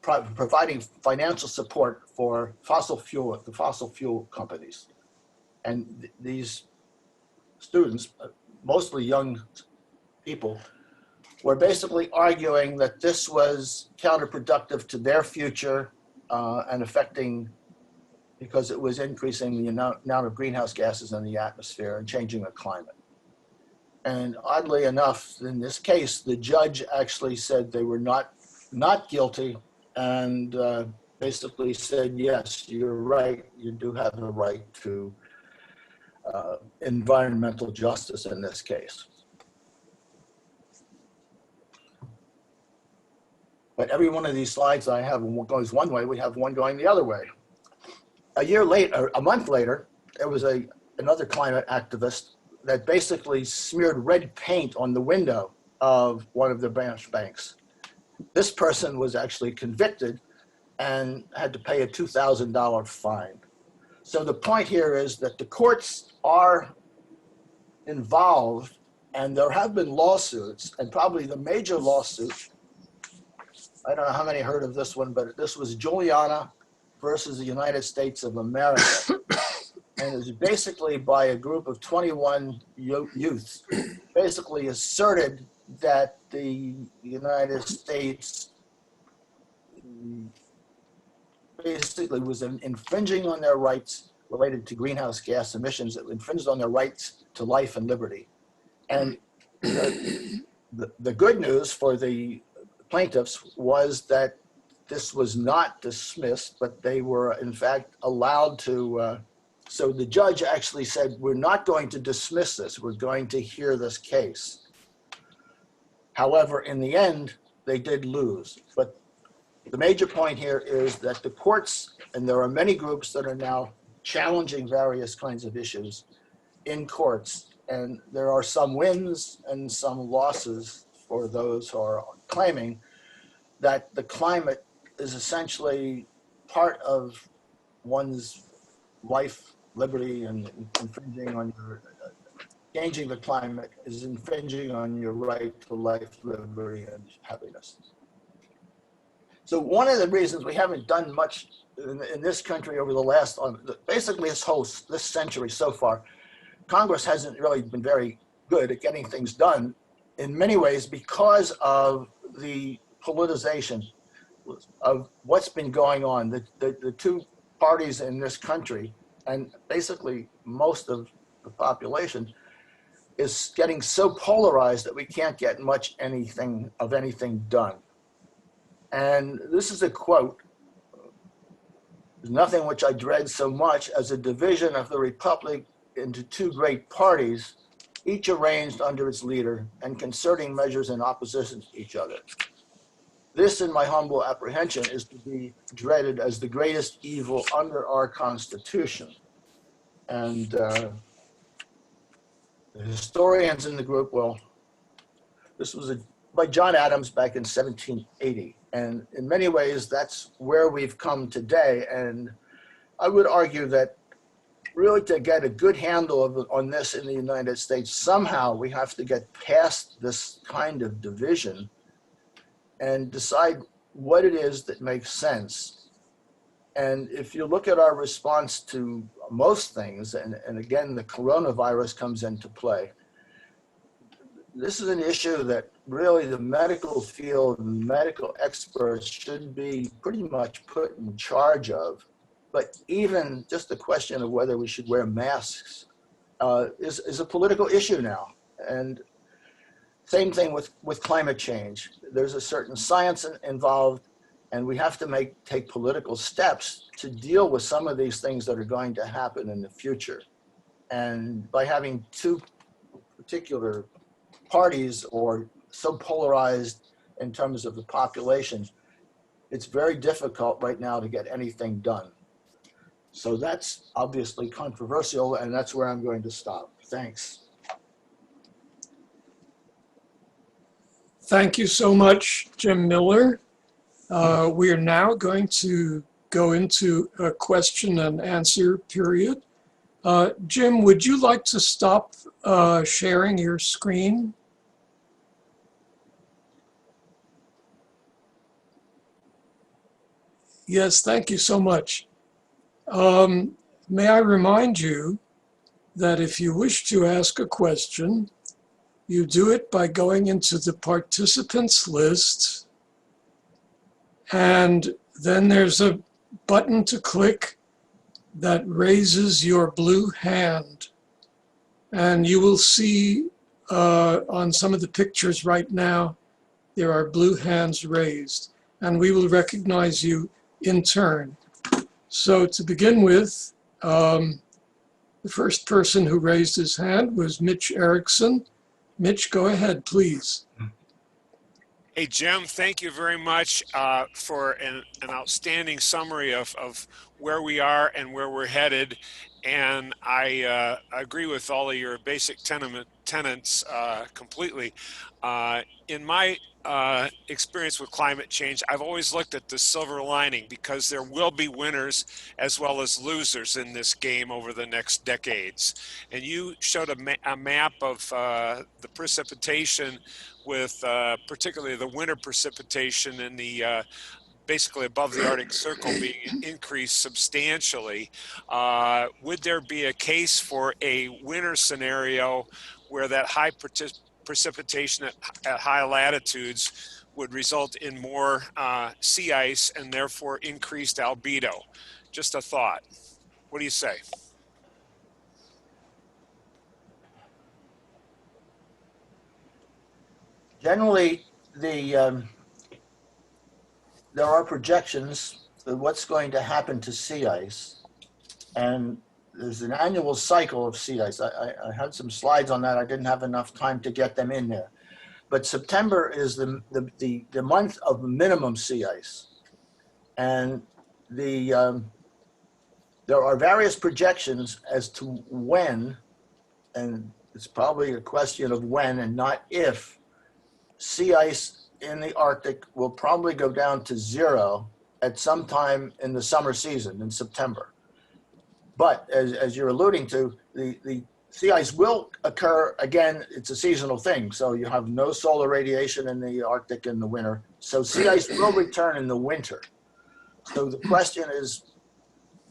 Speaker 2: providing financial support for the fossil fuel companies. And these students, mostly young people, were basically arguing that this was counterproductive to their future and affecting, because it was increasing the amount of greenhouse gases in the atmosphere and changing the climate. And oddly enough, in this case, the judge actually said they were not guilty, and basically said, yes, you're right, you do have a right to environmental justice in this case. But every one of these slides I have goes one way, we have one going the other way. A month later, there was another climate activist that basically smeared red paint on the window of one of the branch banks. This person was actually convicted and had to pay a $2,000 fine. So the point here is that the courts are involved, and there have been lawsuits, and probably the major lawsuit, I don't know how many heard of this one, but this was Juliana versus the United States of America. And it was basically by a group of 21 youths, basically asserted that the United States basically was infringing on their rights related to greenhouse gas emissions. It infringed on their rights to life and liberty. And the good news for the plaintiffs was that this was not dismissed, but they were in fact allowed to. So the judge actually said, we're not going to dismiss this. We're going to hear this case. However, in the end, they did lose. But the major point here is that the courts, and there are many groups that are now challenging various kinds of issues in courts, and there are some wins and some losses for those who are claiming that the climate is essentially part of one's life, liberty, and infringing on your, changing the climate is infringing on your right to life, liberty, and happiness. So one of the reasons we haven't done much in this country over the last, basically this century so far, Congress hasn't really been very good at getting things done in many ways because of the politicization of what's been going on. The two parties in this country, and basically most of the population, is getting so polarized that we can't get much anything done. And this is a quote: "There's nothing which I dread so much as a division of the republic into two great parties, each arranged under its leader and concerting measures in opposition to each other. This, in my humble apprehension, is to be dreaded as the greatest evil under our Constitution." And the historians in the group, well, this was by John Adams back in 1780. And in many ways, that's where we've come today. And I would argue that really to get a good handle on this in the United States, somehow we have to get past this kind of division and decide what it is that makes sense. And if you look at our response to most things, and again, the coronavirus comes into play, this is an issue that really the medical field and medical experts should be pretty much put in charge of. But even just the question of whether we should wear masks is a political issue now. And same thing with climate change. There's a certain science involved, and we have to take political steps to deal with some of these things that are going to happen in the future. And by having two particular parties or so polarized in terms of the population, it's very difficult right now to get anything done. So that's obviously controversial, and that's where I'm going to stop. Thanks.
Speaker 3: Thank you so much, Jim Miller. We are now going to go into a question and answer period. Jim, would you like to stop sharing your screen? Yes, thank you so much. May I remind you that if you wish to ask a question, you do it by going into the participants list, and then there's a button to click that raises your blue hand. And you will see on some of the pictures right now, there are blue hands raised, and we will recognize you in turn. So to begin with, the first person who raised his hand was Mitch Erickson. Mitch, go ahead, please.
Speaker 5: Hey, Jim, thank you very much for an outstanding summary of where we are and where we're headed. And I agree with all of your basic tenets completely. In my experience with climate change, I've always looked at the silver lining, because there will be winners as well as losers in this game over the next decades. And you showed a map of the precipitation with particularly the winter precipitation in the basically above the Arctic Circle being increased substantially. Would there be a case for a winter scenario where that high precipitation at high latitudes would result in more sea ice and therefore increased albedo. Just a thought. What do you say?
Speaker 2: Generally, there are projections of what's going to happen to sea ice, and there's an annual cycle of sea ice. I had some slides on that. I didn't have enough time to get them in there. But September is the month of minimum sea ice. And there are various projections as to when, and it's probably a question of when and not if, sea ice in the Arctic will probably go down to 0 at some time in the summer season in September. But as you're alluding to, the sea ice will occur again. It's a seasonal thing. So you have no solar radiation in the Arctic in the winter. So sea ice will return in the winter. So the question is,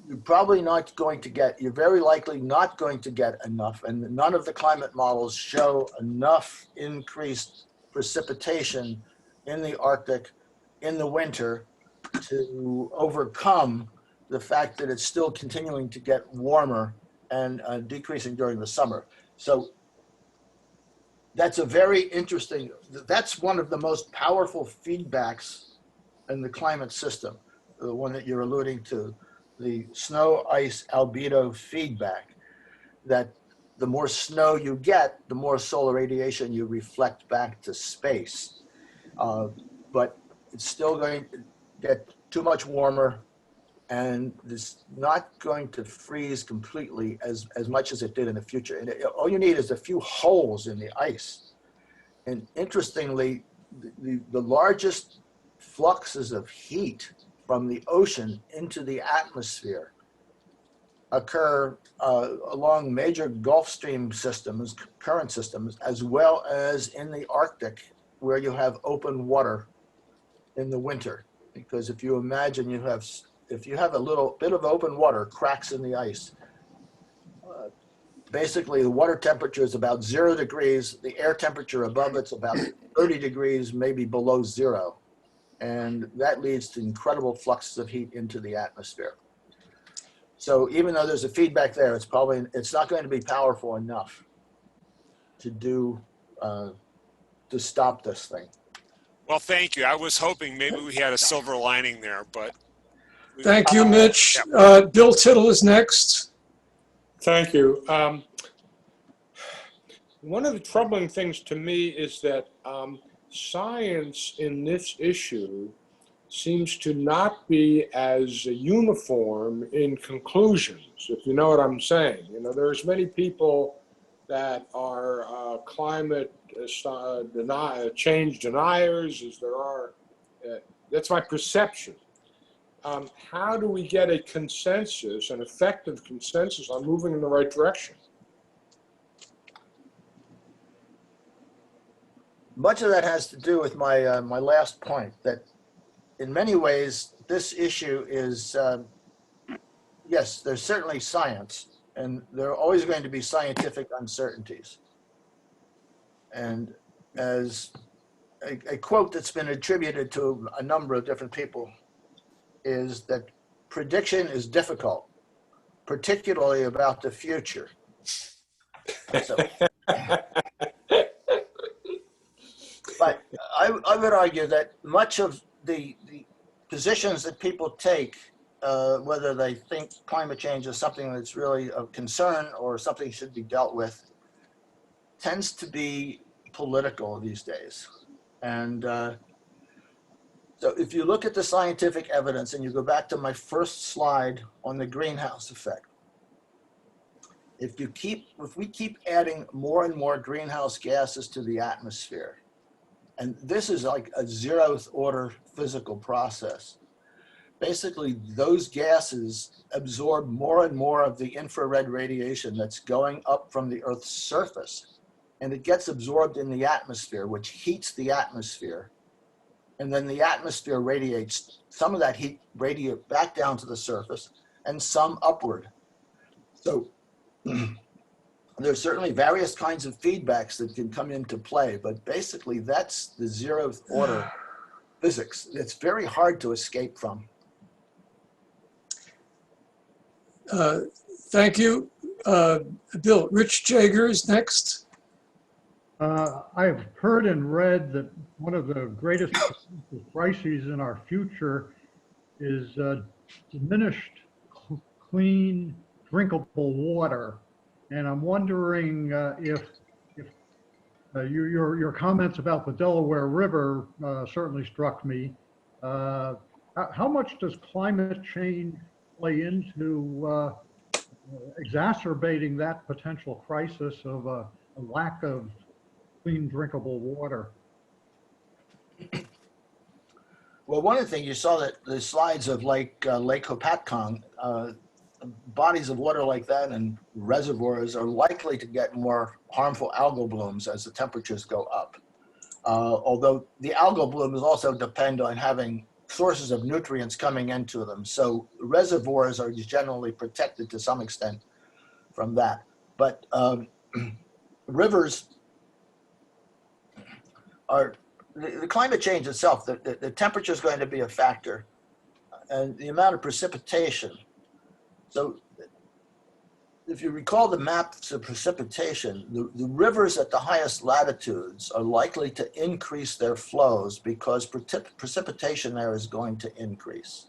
Speaker 2: you're probably not going to get, you're very likely not going to get enough. And none of the climate models show enough increased precipitation in the Arctic in the winter to overcome the fact that it's still continuing to get warmer and decreasing during the summer. So that's a very interesting, that's one of the most powerful feedbacks in the climate system, the one that you're alluding to, the snow ice albedo feedback, that the more snow you get, the more solar radiation you reflect back to space. But it's still going to get too much warmer, and it's not going to freeze completely as much as it did in the future. And all you need is a few holes in the ice. And interestingly, the largest fluxes of heat from the ocean into the atmosphere occur along major Gulf Stream systems, current systems, as well as in the Arctic, where you have open water in the winter. Because if you imagine if you have a little bit of open water, cracks in the ice, basically the water temperature is about 0 degrees. The air temperature above it's about 30 degrees, maybe below 0. And that leads to incredible fluxes of heat into the atmosphere. So even though there's a feedback there, it's not going to be powerful enough to stop this thing.
Speaker 5: Well, thank you. I was hoping maybe we had a silver lining there, but.
Speaker 3: Thank you, Mitch. Bill Tittle is next.
Speaker 6: Thank you. One of the troubling things to me is that science in this issue seems to not be as uniform in conclusions, if you know what I'm saying. You know, there's many people that are climate change deniers, as there are. That's my perception. How do we get a consensus, an effective consensus on moving in the right direction?
Speaker 2: Much of that has to do with my my last point, that in many ways this issue is, yes, there's certainly science, and there are always going to be scientific uncertainties. And as a quote that's been attributed to a number of different people is that prediction is difficult, particularly about the future. So, but I would argue that much of the positions that people take, whether they think climate change is something that's really of concern or something should be dealt with, tends to be political these days. And so if you look at the scientific evidence and you go back to my first slide on the greenhouse effect, if we keep adding more and more greenhouse gases to the atmosphere, and this is like a 0th order physical process, basically those gases absorb more and more of the infrared radiation that's going up from the Earth's surface, and it gets absorbed in the atmosphere, which heats the atmosphere. And then the atmosphere radiates some of that heat back down to the surface and some upward. So there's certainly various kinds of feedbacks that can come into play, but basically that's the zeroth order physics. It's very hard to escape from.
Speaker 3: Thank you. Bill, Rich Jager is next.
Speaker 1: I've heard and read that one of the greatest crises in our future is diminished clean, drinkable water. And I'm wondering if your comments about the Delaware River certainly struck me. How much does climate change play into exacerbating that potential crisis of a lack of clean, drinkable water?
Speaker 2: Well, one of the things you saw that the slides of Lake Hopatcong, bodies of water like that and reservoirs are likely to get more harmful algal blooms as the temperatures go up. Although the algal blooms also depend on having sources of nutrients coming into them. So reservoirs are generally protected to some extent from that. But rivers are, the climate change itself, the temperature is going to be a factor, and the amount of precipitation. So if you recall the maps of precipitation, the rivers at the highest latitudes are likely to increase their flows because precipitation there is going to increase.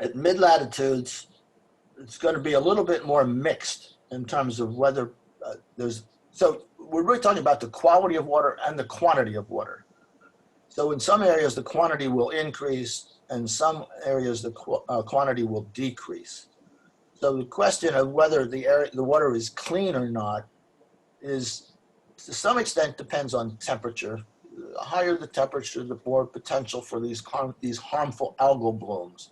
Speaker 2: At mid-latitudes, it's going to be a little bit more mixed in terms of whether so we're really talking about the quality of water and the quantity of water. So in some areas, the quantity will increase, and some areas the quantity will decrease. So the question of whether the water is clean or not is, to some extent, depends on temperature. The higher the temperature, the more potential for these harmful algal blooms.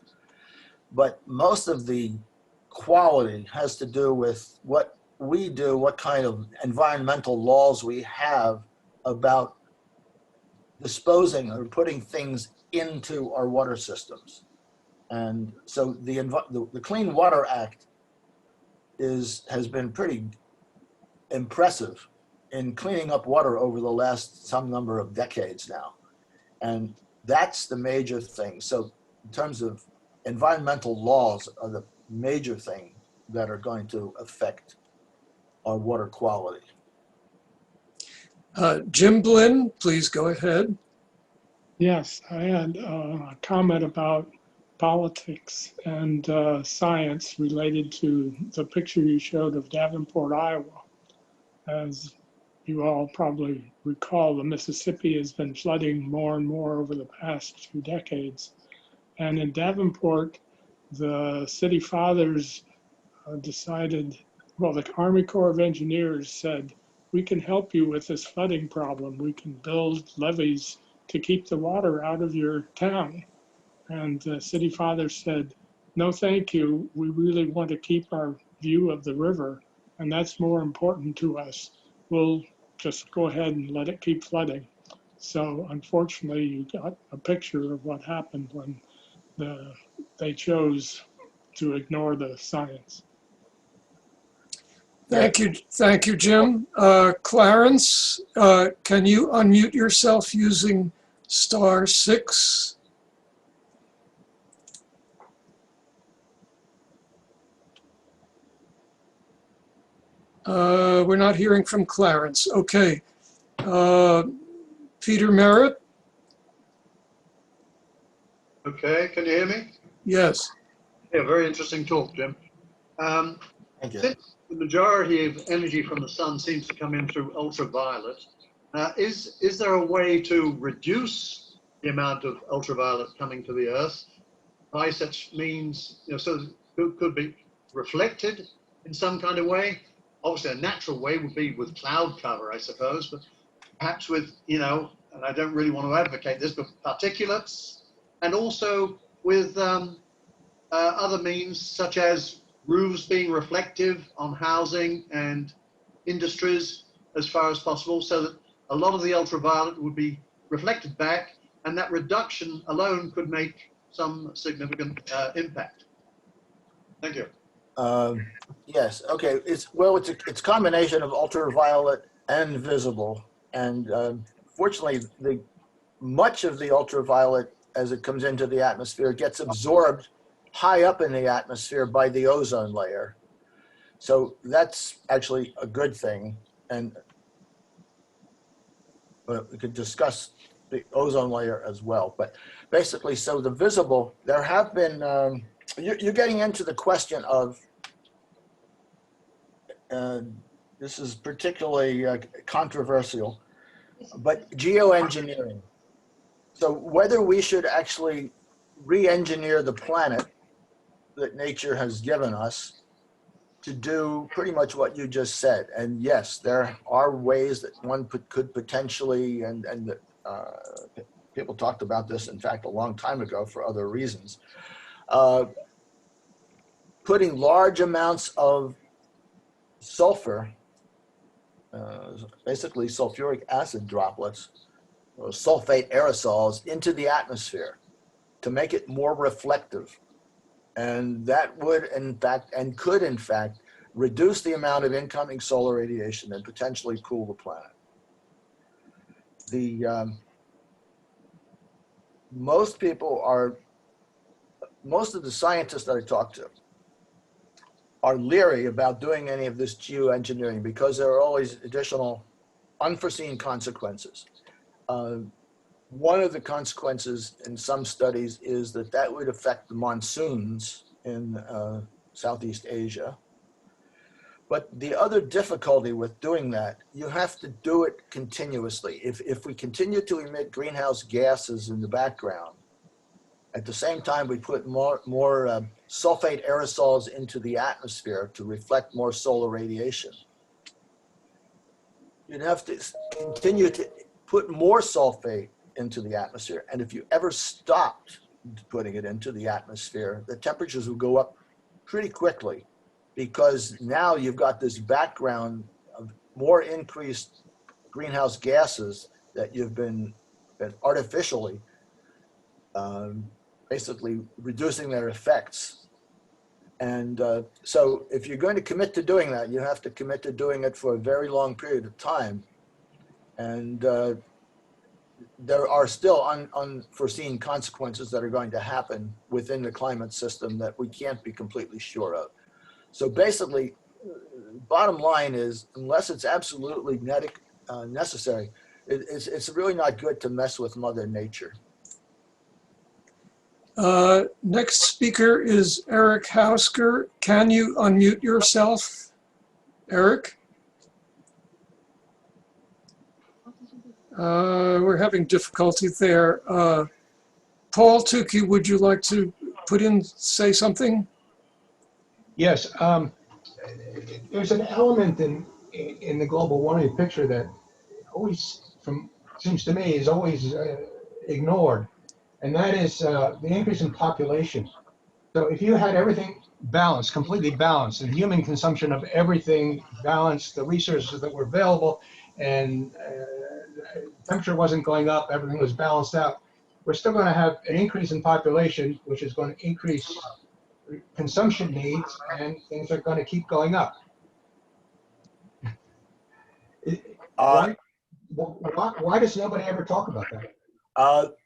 Speaker 2: But most of the quality has to do with what we do, what kind of environmental laws we have about disposing or putting things into our water systems. And so the Clean Water Act has been pretty impressive in cleaning up water over the last some number of decades now. And that's the major thing. So in terms of environmental laws are the major thing that are going to affect our water quality.
Speaker 3: Jim Blinn, please go ahead.
Speaker 7: Yes, I had a comment about politics and science related to the picture you showed of Davenport, Iowa. As you all probably recall, the Mississippi has been flooding more and more over the past 2 decades. And in Davenport, the city fathers decided, well, the Army Corps of Engineers said, we can help you with this flooding problem. We can build levees to keep the water out of your town. And the city fathers said, no, thank you. We really want to keep our view of the river, and that's more important to us. We'll just go ahead and let it keep flooding. So unfortunately, you got a picture of what happened when they chose to ignore the science.
Speaker 3: Thank you, Jim. Clarence, can you unmute yourself using *6? We're not hearing from Clarence. Okay. Peter Merritt?
Speaker 8: Okay, can you hear me?
Speaker 3: Yes.
Speaker 8: Yeah, very interesting talk, Jim.
Speaker 2: Thank you.
Speaker 8: Since the majority of energy from the sun seems to come in through ultraviolet, is there a way to reduce the amount of ultraviolet coming to the Earth by such means, so it could be reflected in some kind of way? Obviously, a natural way would be with cloud cover, I suppose, but perhaps with, and I don't really want to advocate this, but particulates, and also with other means such as roofs being reflective on housing and industries as far as possible, so that a lot of the ultraviolet would be reflected back, and that reduction alone could make some significant impact. Thank you.
Speaker 2: Yes, okay, it's a combination of ultraviolet and visible. And fortunately, much of the ultraviolet as it comes into the atmosphere gets absorbed high up in the atmosphere by the ozone layer. So that's actually a good thing. And we could discuss the ozone layer as well. But basically, so the visible, there have been, you're getting into the question of, this is particularly controversial, but geoengineering. So whether we should actually re-engineer the planet that nature has given us to do pretty much what you just said. And yes, there are ways that one could potentially, and people talked about this, in fact, a long time ago for other reasons, putting large amounts of sulfur, basically sulfuric acid droplets, or sulfate aerosols into the atmosphere to make it more reflective. And that would, in fact, and could, in fact, reduce the amount of incoming solar radiation and potentially cool the planet. Most of the scientists that I talk to are leery about doing any of this geoengineering because there are always additional unforeseen consequences. One of the consequences in some studies is that would affect the monsoons in Southeast Asia. But the other difficulty with doing that, you have to do it continuously. If we continue to emit greenhouse gases in the background, at the same time we put more sulfate aerosols into the atmosphere to reflect more solar radiation, you'd have to continue to put more sulfate into the atmosphere. And if you ever stopped putting it into the atmosphere, the temperatures will go up pretty quickly because now you've got this background of more increased greenhouse gases that you've been artificially basically reducing their effects. And so if you're going to commit to doing that, you have to commit to doing it for a very long period of time. And there are still unforeseen consequences that are going to happen within the climate system that we can't be completely sure of. So basically, bottom line is, unless it's absolutely necessary, it's really not good to mess with Mother Nature.
Speaker 3: Next speaker is Eric Housker. Can you unmute yourself, Eric? We're having difficulty there. Paul Tukey, would you like to say something?
Speaker 4: Yes, there's an element in the global warming picture that always, seems to me, is always ignored, and that is the increase in population. So if you had everything balanced, completely balanced, and human consumption of everything balanced, the resources that were available, and temperature wasn't going up, everything was balanced out, we're still going to have an increase in population, which is going to increase consumption needs, and things are going to keep going up. Why does nobody ever talk about that?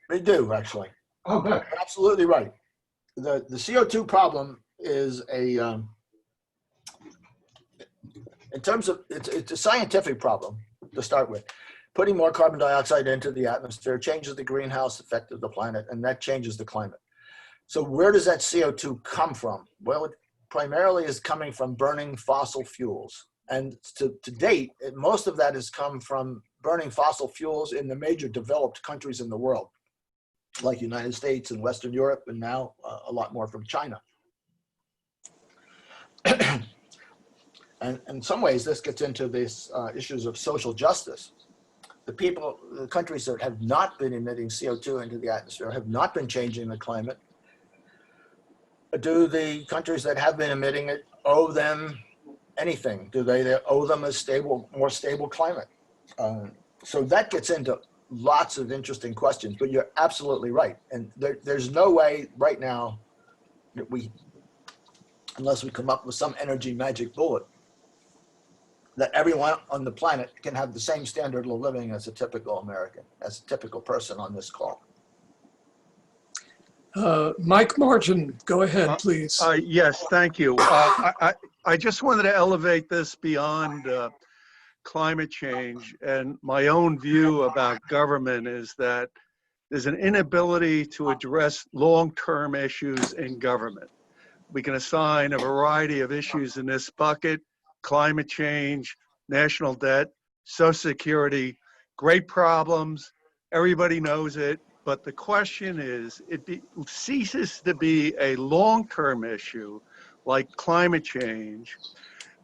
Speaker 2: They do, actually.
Speaker 4: Oh, good.
Speaker 2: You're absolutely right. The CO2 problem is in terms of, it's a scientific problem to start with. Putting more carbon dioxide into the atmosphere changes the greenhouse effect of the planet, and that changes the climate. So where does that CO2 come from? Well, it primarily is coming from burning fossil fuels. And to date, most of that has come from burning fossil fuels in the major developed countries in the world, like United States and Western Europe, and now a lot more from China. And in some ways, this gets into these issues of social justice. The countries that have not been emitting CO2 into the atmosphere have not been changing the climate. Do the countries that have been emitting it owe them anything? Do they owe them a more stable climate? So that gets into lots of interesting questions, but you're absolutely right. And there's no way right now that unless we come up with some energy magic bullet that everyone on the planet can have the same standard of living as a typical American, as a typical person on this call.
Speaker 3: Mike Martin, go ahead, please.
Speaker 9: Yes, thank you. I just wanted to elevate this beyond climate change, and my own view about government is that there's an inability to address long-term issues in government. We can assign a variety of issues in this bucket: climate change, national debt, Social Security, great problems. Everybody knows it. But the question is, it ceases to be a long-term issue like climate change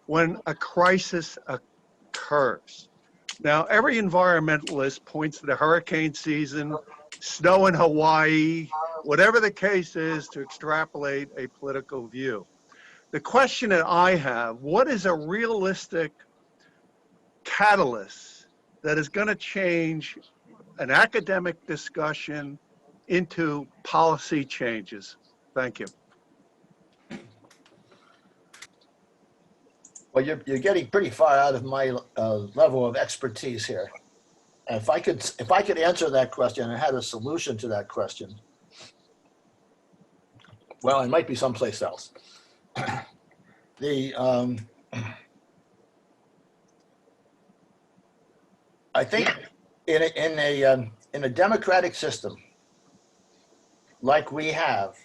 Speaker 9: when a crisis occurs. Now, every environmentalist points to the hurricane season, snow in Hawaii, whatever the case is, to extrapolate a political view. The question that I have, what is a realistic catalyst that is going to change an academic discussion into policy changes? Thank you.
Speaker 2: Well, you're getting pretty far out of my level of expertise here. And if I could answer that question and had a solution to that question, well, it might be someplace else. I think in a democratic system like we have,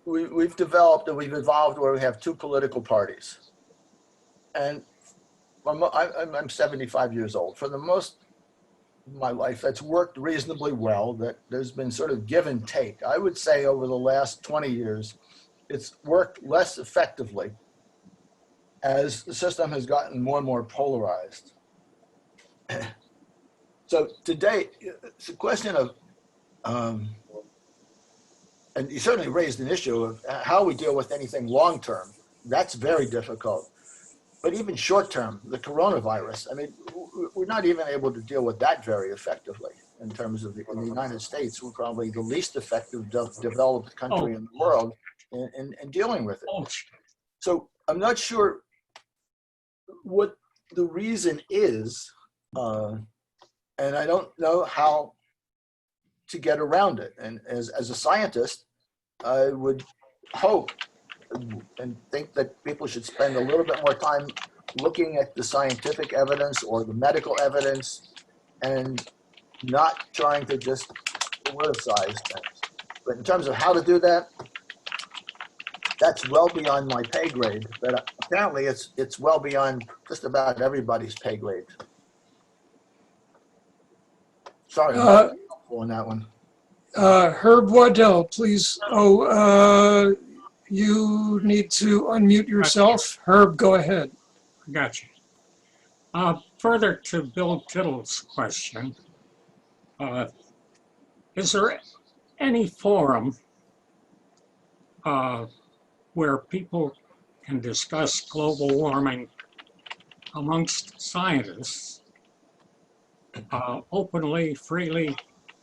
Speaker 2: we've developed and we've evolved where we have two political parties. And I'm 75 years old. For the most of my life, that's worked reasonably well, that there's been sort of give and take. I would say over the last 20 years, it's worked less effectively as the system has gotten more and more polarized. So today, it's a question of, and you certainly raised an issue of how we deal with anything long-term. That's very difficult. But even short-term, the coronavirus, I mean, we're not even able to deal with that very effectively in terms of in the United States. We're probably the least effective developed country in the world in dealing with it. So I'm not sure what the reason is, and I don't know how to get around it. And as a scientist, I would hope and think that people should spend a little bit more time looking at the scientific evidence or the medical evidence and not trying to just politicize things. But in terms of how to do that, that's well beyond my pay grade, but apparently it's well beyond just about everybody's pay grade. Sorry, I'm not helpful on that one.
Speaker 3: Herb Waddell, please. You need to unmute yourself. Herb, go ahead.
Speaker 10: Gotcha. Further to Bill Tittle's question, is there any forum where people can discuss global warming amongst scientists openly, freely,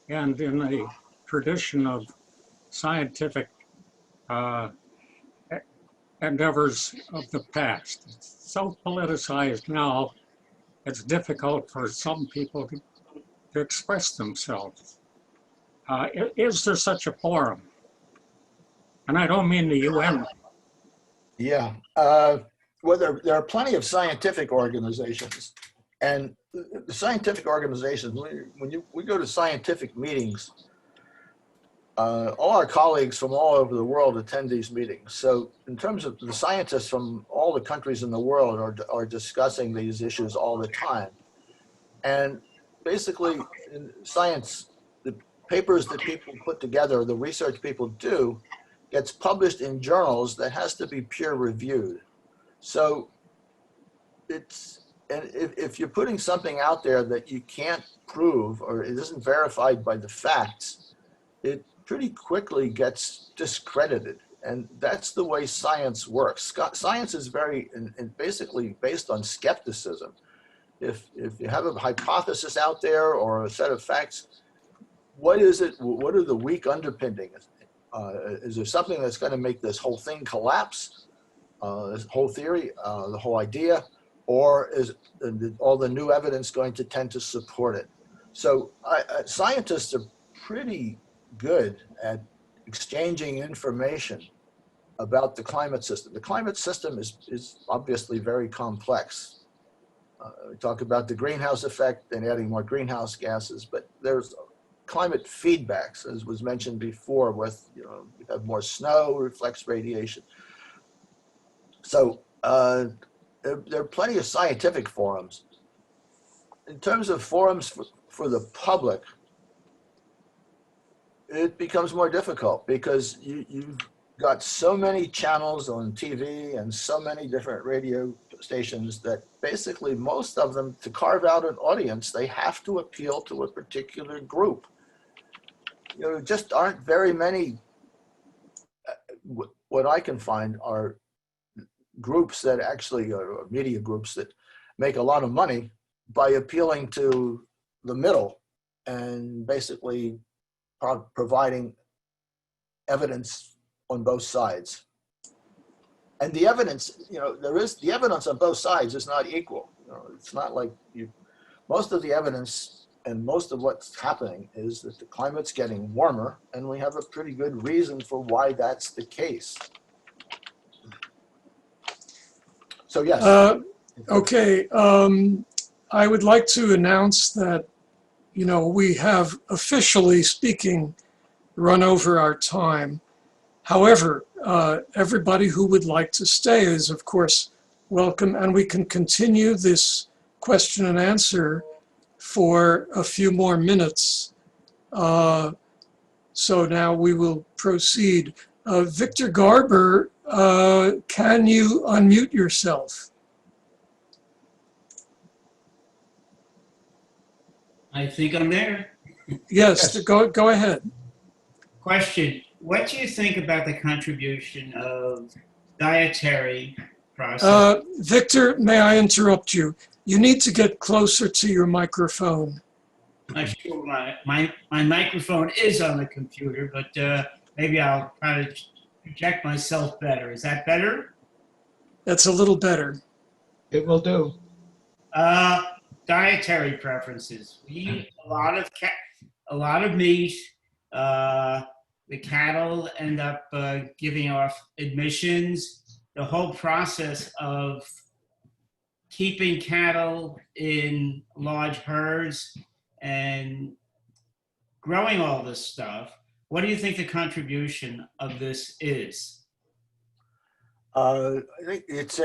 Speaker 10: and in a tradition of scientific endeavors of the past? It's so politicized now, it's difficult for some people to express themselves. Is there such a forum? And I don't mean the UN.
Speaker 2: Yeah, well, there are plenty of scientific organizations, and the scientific organizations, when we go to scientific meetings, all our colleagues from all over the world attend these meetings. So in terms of the scientists from all the countries in the world are discussing these issues all the time. And basically in science, the papers that people put together, the research people do, gets published in journals that has to be peer reviewed. So and if you're putting something out there that you can't prove or it isn't verified by the facts, it pretty quickly gets discredited. And that's the way science works. Science is very, and basically based on skepticism. If you have a hypothesis out there or a set of facts, what is it? What are the weak underpinnings? Is there something that's going to make this whole thing collapse, this whole theory, the whole idea, or is all the new evidence going to tend to support it? So scientists are pretty good at exchanging information about the climate system. The climate system is obviously very complex. We talk about the greenhouse effect and adding more greenhouse gases, but there's climate feedbacks, as was mentioned before, with, you have more snow, reflects radiation. So there are plenty of scientific forums. In terms of forums for the public, it becomes more difficult because you've got so many channels on TV and so many different radio stations that basically most of them, to carve out an audience, they have to appeal to a particular group. Just aren't very many, what I can find are groups that actually are media groups that make a lot of money by appealing to the middle and basically providing evidence on both sides. And the evidence, the evidence on both sides is not equal. It's not like most of the evidence and most of what's happening is that the climate's getting warmer, and we have a pretty good reason for why that's the case. So yes.
Speaker 3: Okay, I would like to announce that, we have, officially speaking, run over our time. However, everybody who would like to stay is, of course, welcome, and we can continue this question and answer for a few more minutes. So now we will proceed. Victor Garber, can you unmute yourself?
Speaker 11: I think I'm there.
Speaker 3: Yes, go ahead.
Speaker 11: Question: what do you think about the contribution of dietary process?
Speaker 3: Victor, may I interrupt you? You need to get closer to your microphone.
Speaker 11: I'm sure my microphone is on the computer, but maybe I'll try to project myself better. Is that better?
Speaker 3: That's a little better.
Speaker 4: It will do.
Speaker 11: Dietary preferences. We eat a lot of meat. The cattle end up giving off emissions. The whole process of keeping cattle in large herds and growing all this stuff. What do you think the contribution of this is?
Speaker 2: I think it's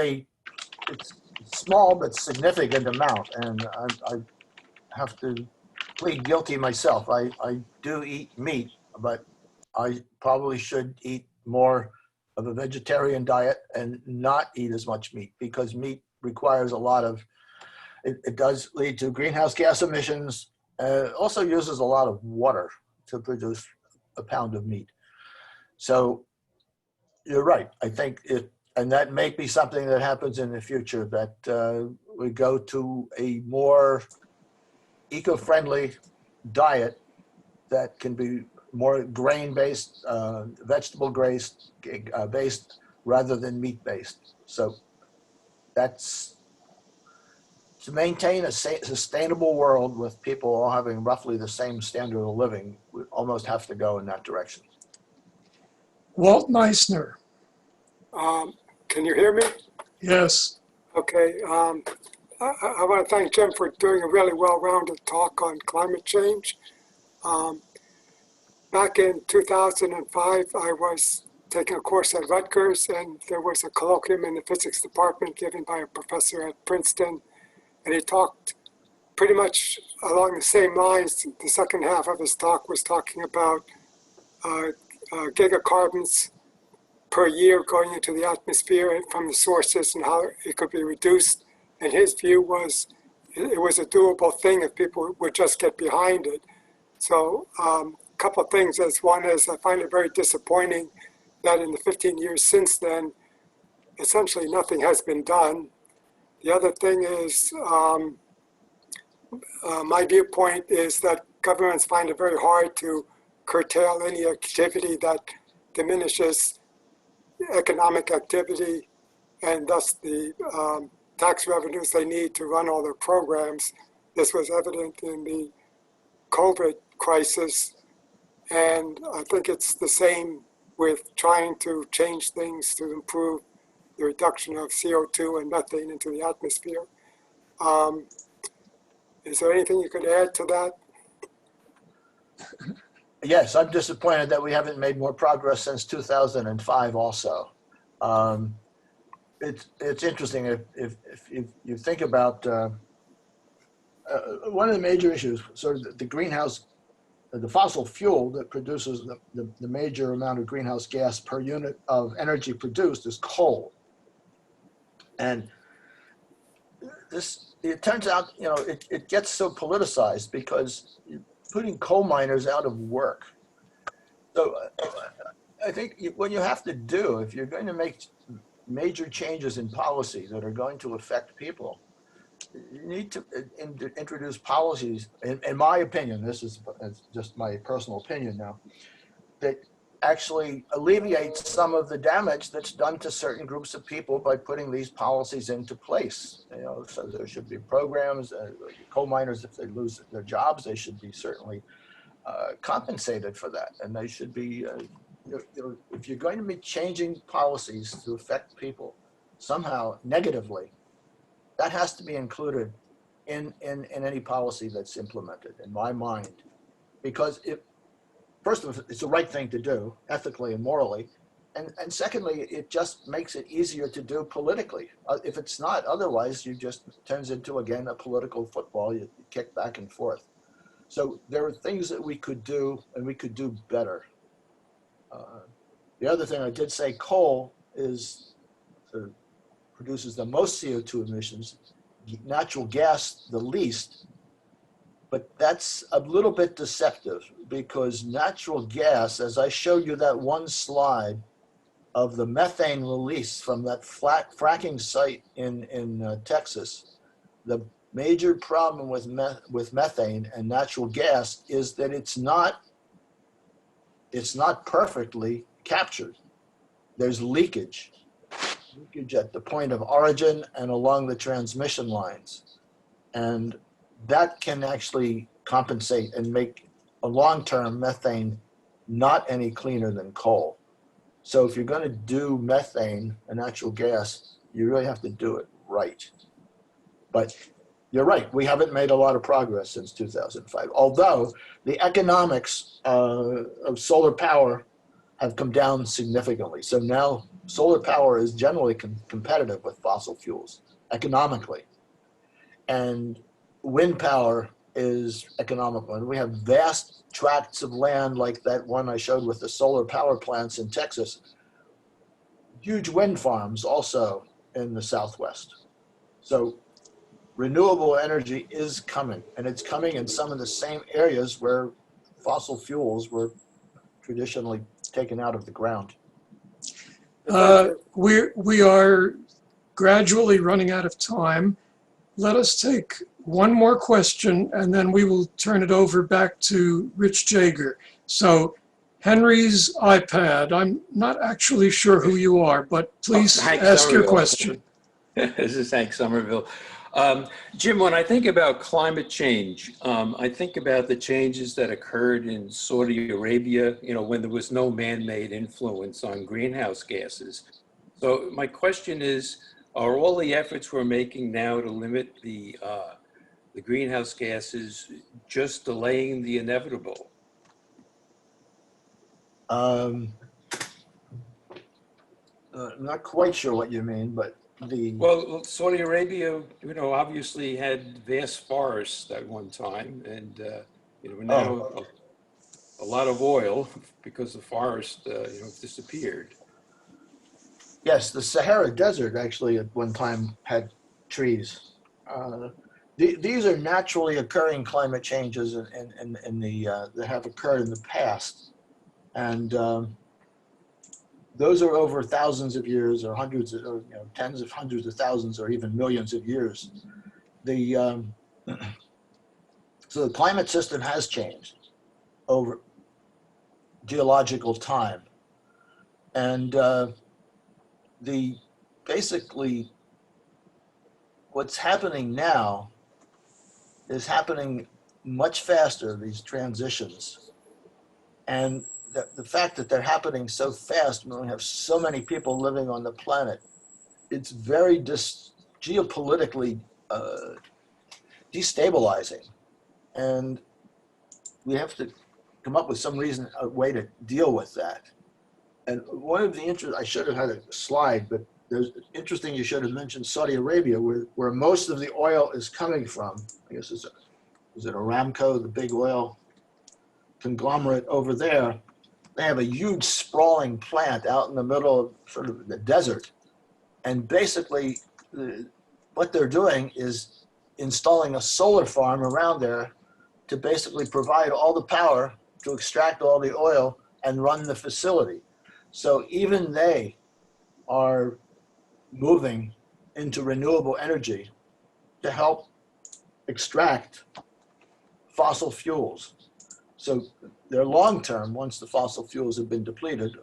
Speaker 2: small but significant amount, and I have to plead guilty myself. I do eat meat, but I probably should eat more of a vegetarian diet and not eat as much meat, because meat requires a lot of, it does lead to greenhouse gas emissions. It also uses a lot of water to produce a pound of meat. So you're right. I think and that may be something that happens in the future, that we go to a more eco-friendly diet that can be more grain-based, vegetable-based, rather than meat-based. So that's to maintain a sustainable world with people all having roughly the same standard of living. We almost have to go in that direction.
Speaker 3: Walt Meissner.
Speaker 12: Can you hear me?
Speaker 3: Yes.
Speaker 12: Okay. I want to thank Jim for doing a really well-rounded talk on climate change. Back in 2005, I was taking a course at Rutgers, and there was a colloquium in the physics department given by a professor at Princeton, and he talked pretty much along the same lines. The second half of his talk was talking about gigacarbons per year going into the atmosphere from the sources and how it could be reduced. And his view was it was a doable thing if people would just get behind it. So a couple of things. As one is, I find it very disappointing that in the 15 years since then, essentially nothing has been done. The other thing is, my viewpoint is that governments find it very hard to curtail any activity that diminishes economic activity and thus the tax revenues they need to run all their programs. This was evident in the COVID crisis. And I think it's the same with trying to change things to improve the reduction of CO2 and methane into the atmosphere. Is there anything you could add to that?
Speaker 2: Yes, I'm disappointed that we haven't made more progress since 2005 also. It's interesting if you think about one of the major issues, sort of the greenhouse, the fossil fuel that produces the major amount of greenhouse gas per unit of energy produced is coal. And it turns out, it gets so politicized because you're putting coal miners out of work. So I think what you have to do, if you're going to make major changes in policy that are going to affect people, you need to introduce policies, in my opinion, this is just my personal opinion now, that actually alleviates some of the damage that's done to certain groups of people by putting these policies into place. So there should be programs, coal miners, if they lose their jobs, they should be certainly compensated for that. And they should be, if you're going to be changing policies to affect people somehow negatively, that has to be included in any policy that's implemented, in my mind. Because first of all, it's the right thing to do, ethically and morally. And secondly, it just makes it easier to do politically. If it's not, otherwise, you just turns into, again, a political football. You kick back and forth. So there are things that we could do, and we could do better. The other thing I did say, coal produces the most CO2 emissions, natural gas the least, but that's a little bit deceptive because natural gas, as I showed you that one slide of the methane release from that fracking site in Texas, the major problem with methane and natural gas is that it's not perfectly captured. There's leakage at the point of origin and along the transmission lines. And that can actually compensate and make a long-term methane not any cleaner than coal. So if you're going to do methane and natural gas, you really have to do it right. But you're right, we haven't made a lot of progress since 2005, although the economics of solar power have come down significantly. So now solar power is generally competitive with fossil fuels economically. And wind power is economical. And we have vast tracts of land like that one I showed with the solar power plants in Texas. Huge wind farms also in the Southwest. So renewable energy is coming, and it's coming in some of the same areas where fossil fuels were traditionally taken out of the ground.
Speaker 3: We are gradually running out of time. Let us take one more question, and then we will turn it over back to Rich Jager. So Henry's iPad, I'm not actually sure who you are, but please ask your question.
Speaker 13: This is Hank Somerville. Jim, when I think about climate change, I think about the changes that occurred in Saudi Arabia, when there was no man-made influence on greenhouse gases. So my question is, are all the efforts we're making now to limit the greenhouse gases just delaying the inevitable?
Speaker 2: I'm not quite sure what you mean, but
Speaker 13: Well, Saudi Arabia, obviously had vast forests at one time, and now a lot of oil because the forest, disappeared.
Speaker 2: Yes, the Sahara Desert actually at one time had trees. These are naturally occurring climate changes that have occurred in the past, and those are over thousands of years, or hundreds, or tens of hundreds of thousands, or even millions of years. So the climate system has changed over geological time. And basically what's happening now is happening much faster, these transitions. And the fact that they're happening so fast, when we have so many people living on the planet, it's very geopolitically destabilizing. And we have to come up with some reason, a way to deal with that. And one of the I should have had a slide, but there's interesting, you should have mentioned Saudi Arabia, where most of the oil is coming from. I guess is it Aramco, the big oil conglomerate over there? They have a huge sprawling plant out in the middle of sort of the desert. And basically what they're doing is installing a solar farm around there to basically provide all the power to extract all the oil and run the facility. So even they are moving into renewable energy to help extract fossil fuels. So they're long-term, once the fossil fuels have been depleted,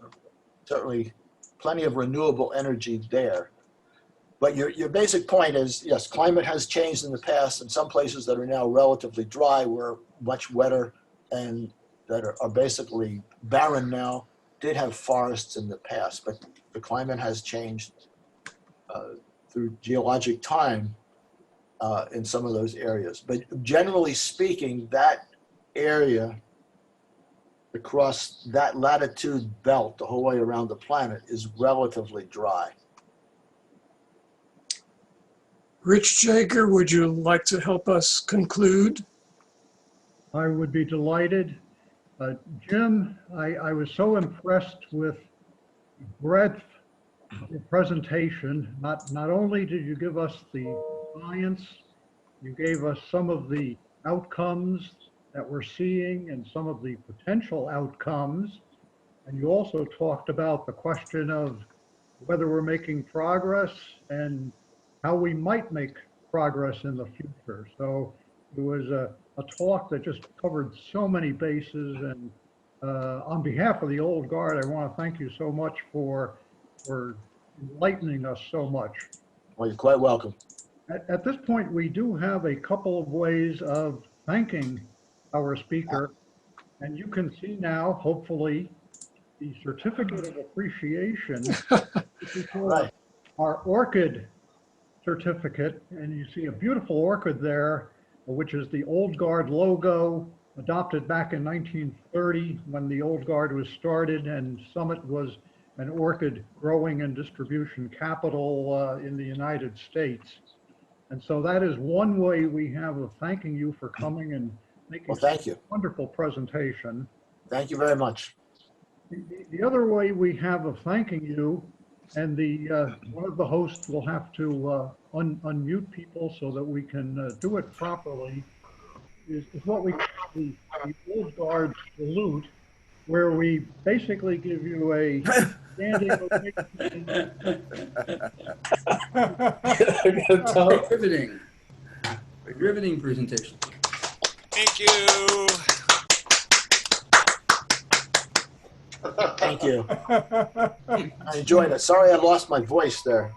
Speaker 2: certainly plenty of renewable energy there. But your basic point is, yes, climate has changed in the past, and some places that are now relatively dry were much wetter and that are basically barren now did have forests in the past, but the climate has changed through geologic time in some of those areas. But generally speaking, that area across that latitude belt the whole way around the planet is relatively dry.
Speaker 3: Rich Jager, would you like to help us conclude?
Speaker 1: I would be delighted. Jim, I was so impressed with the breadth of your presentation. Not only did you give us the science, you gave us some of the outcomes that we're seeing and some of the potential outcomes. And you also talked about the question of whether we're making progress and how we might make progress in the future. So it was a talk that just covered so many bases. And on behalf of the old guard, I want to thank you so much for enlightening us so much.
Speaker 2: Well, you're quite welcome.
Speaker 1: At this point, we do have a couple of ways of thanking our speaker. And you can see now, hopefully, the certificate of appreciation. This is
Speaker 2: Right.
Speaker 1: Our orchid certificate. And you see a beautiful orchid there, which is the Old Guard logo, adopted back in 1930 when the Old Guard was started, and Summit was an orchid growing and distribution capital in the United States. And so that is one way we have of thanking you for coming and making
Speaker 2: Thank you.
Speaker 1: a wonderful presentation.
Speaker 2: Thank you very much.
Speaker 1: The other way we have of thanking you, and one of the hosts will have to unmute people so that we can do it properly, is what we call the Old Guard salute, where we basically give you a standing ovation.
Speaker 14: Riveting presentation.
Speaker 5: Thank you.
Speaker 2: Thank you. I enjoyed it. Sorry I lost my voice there.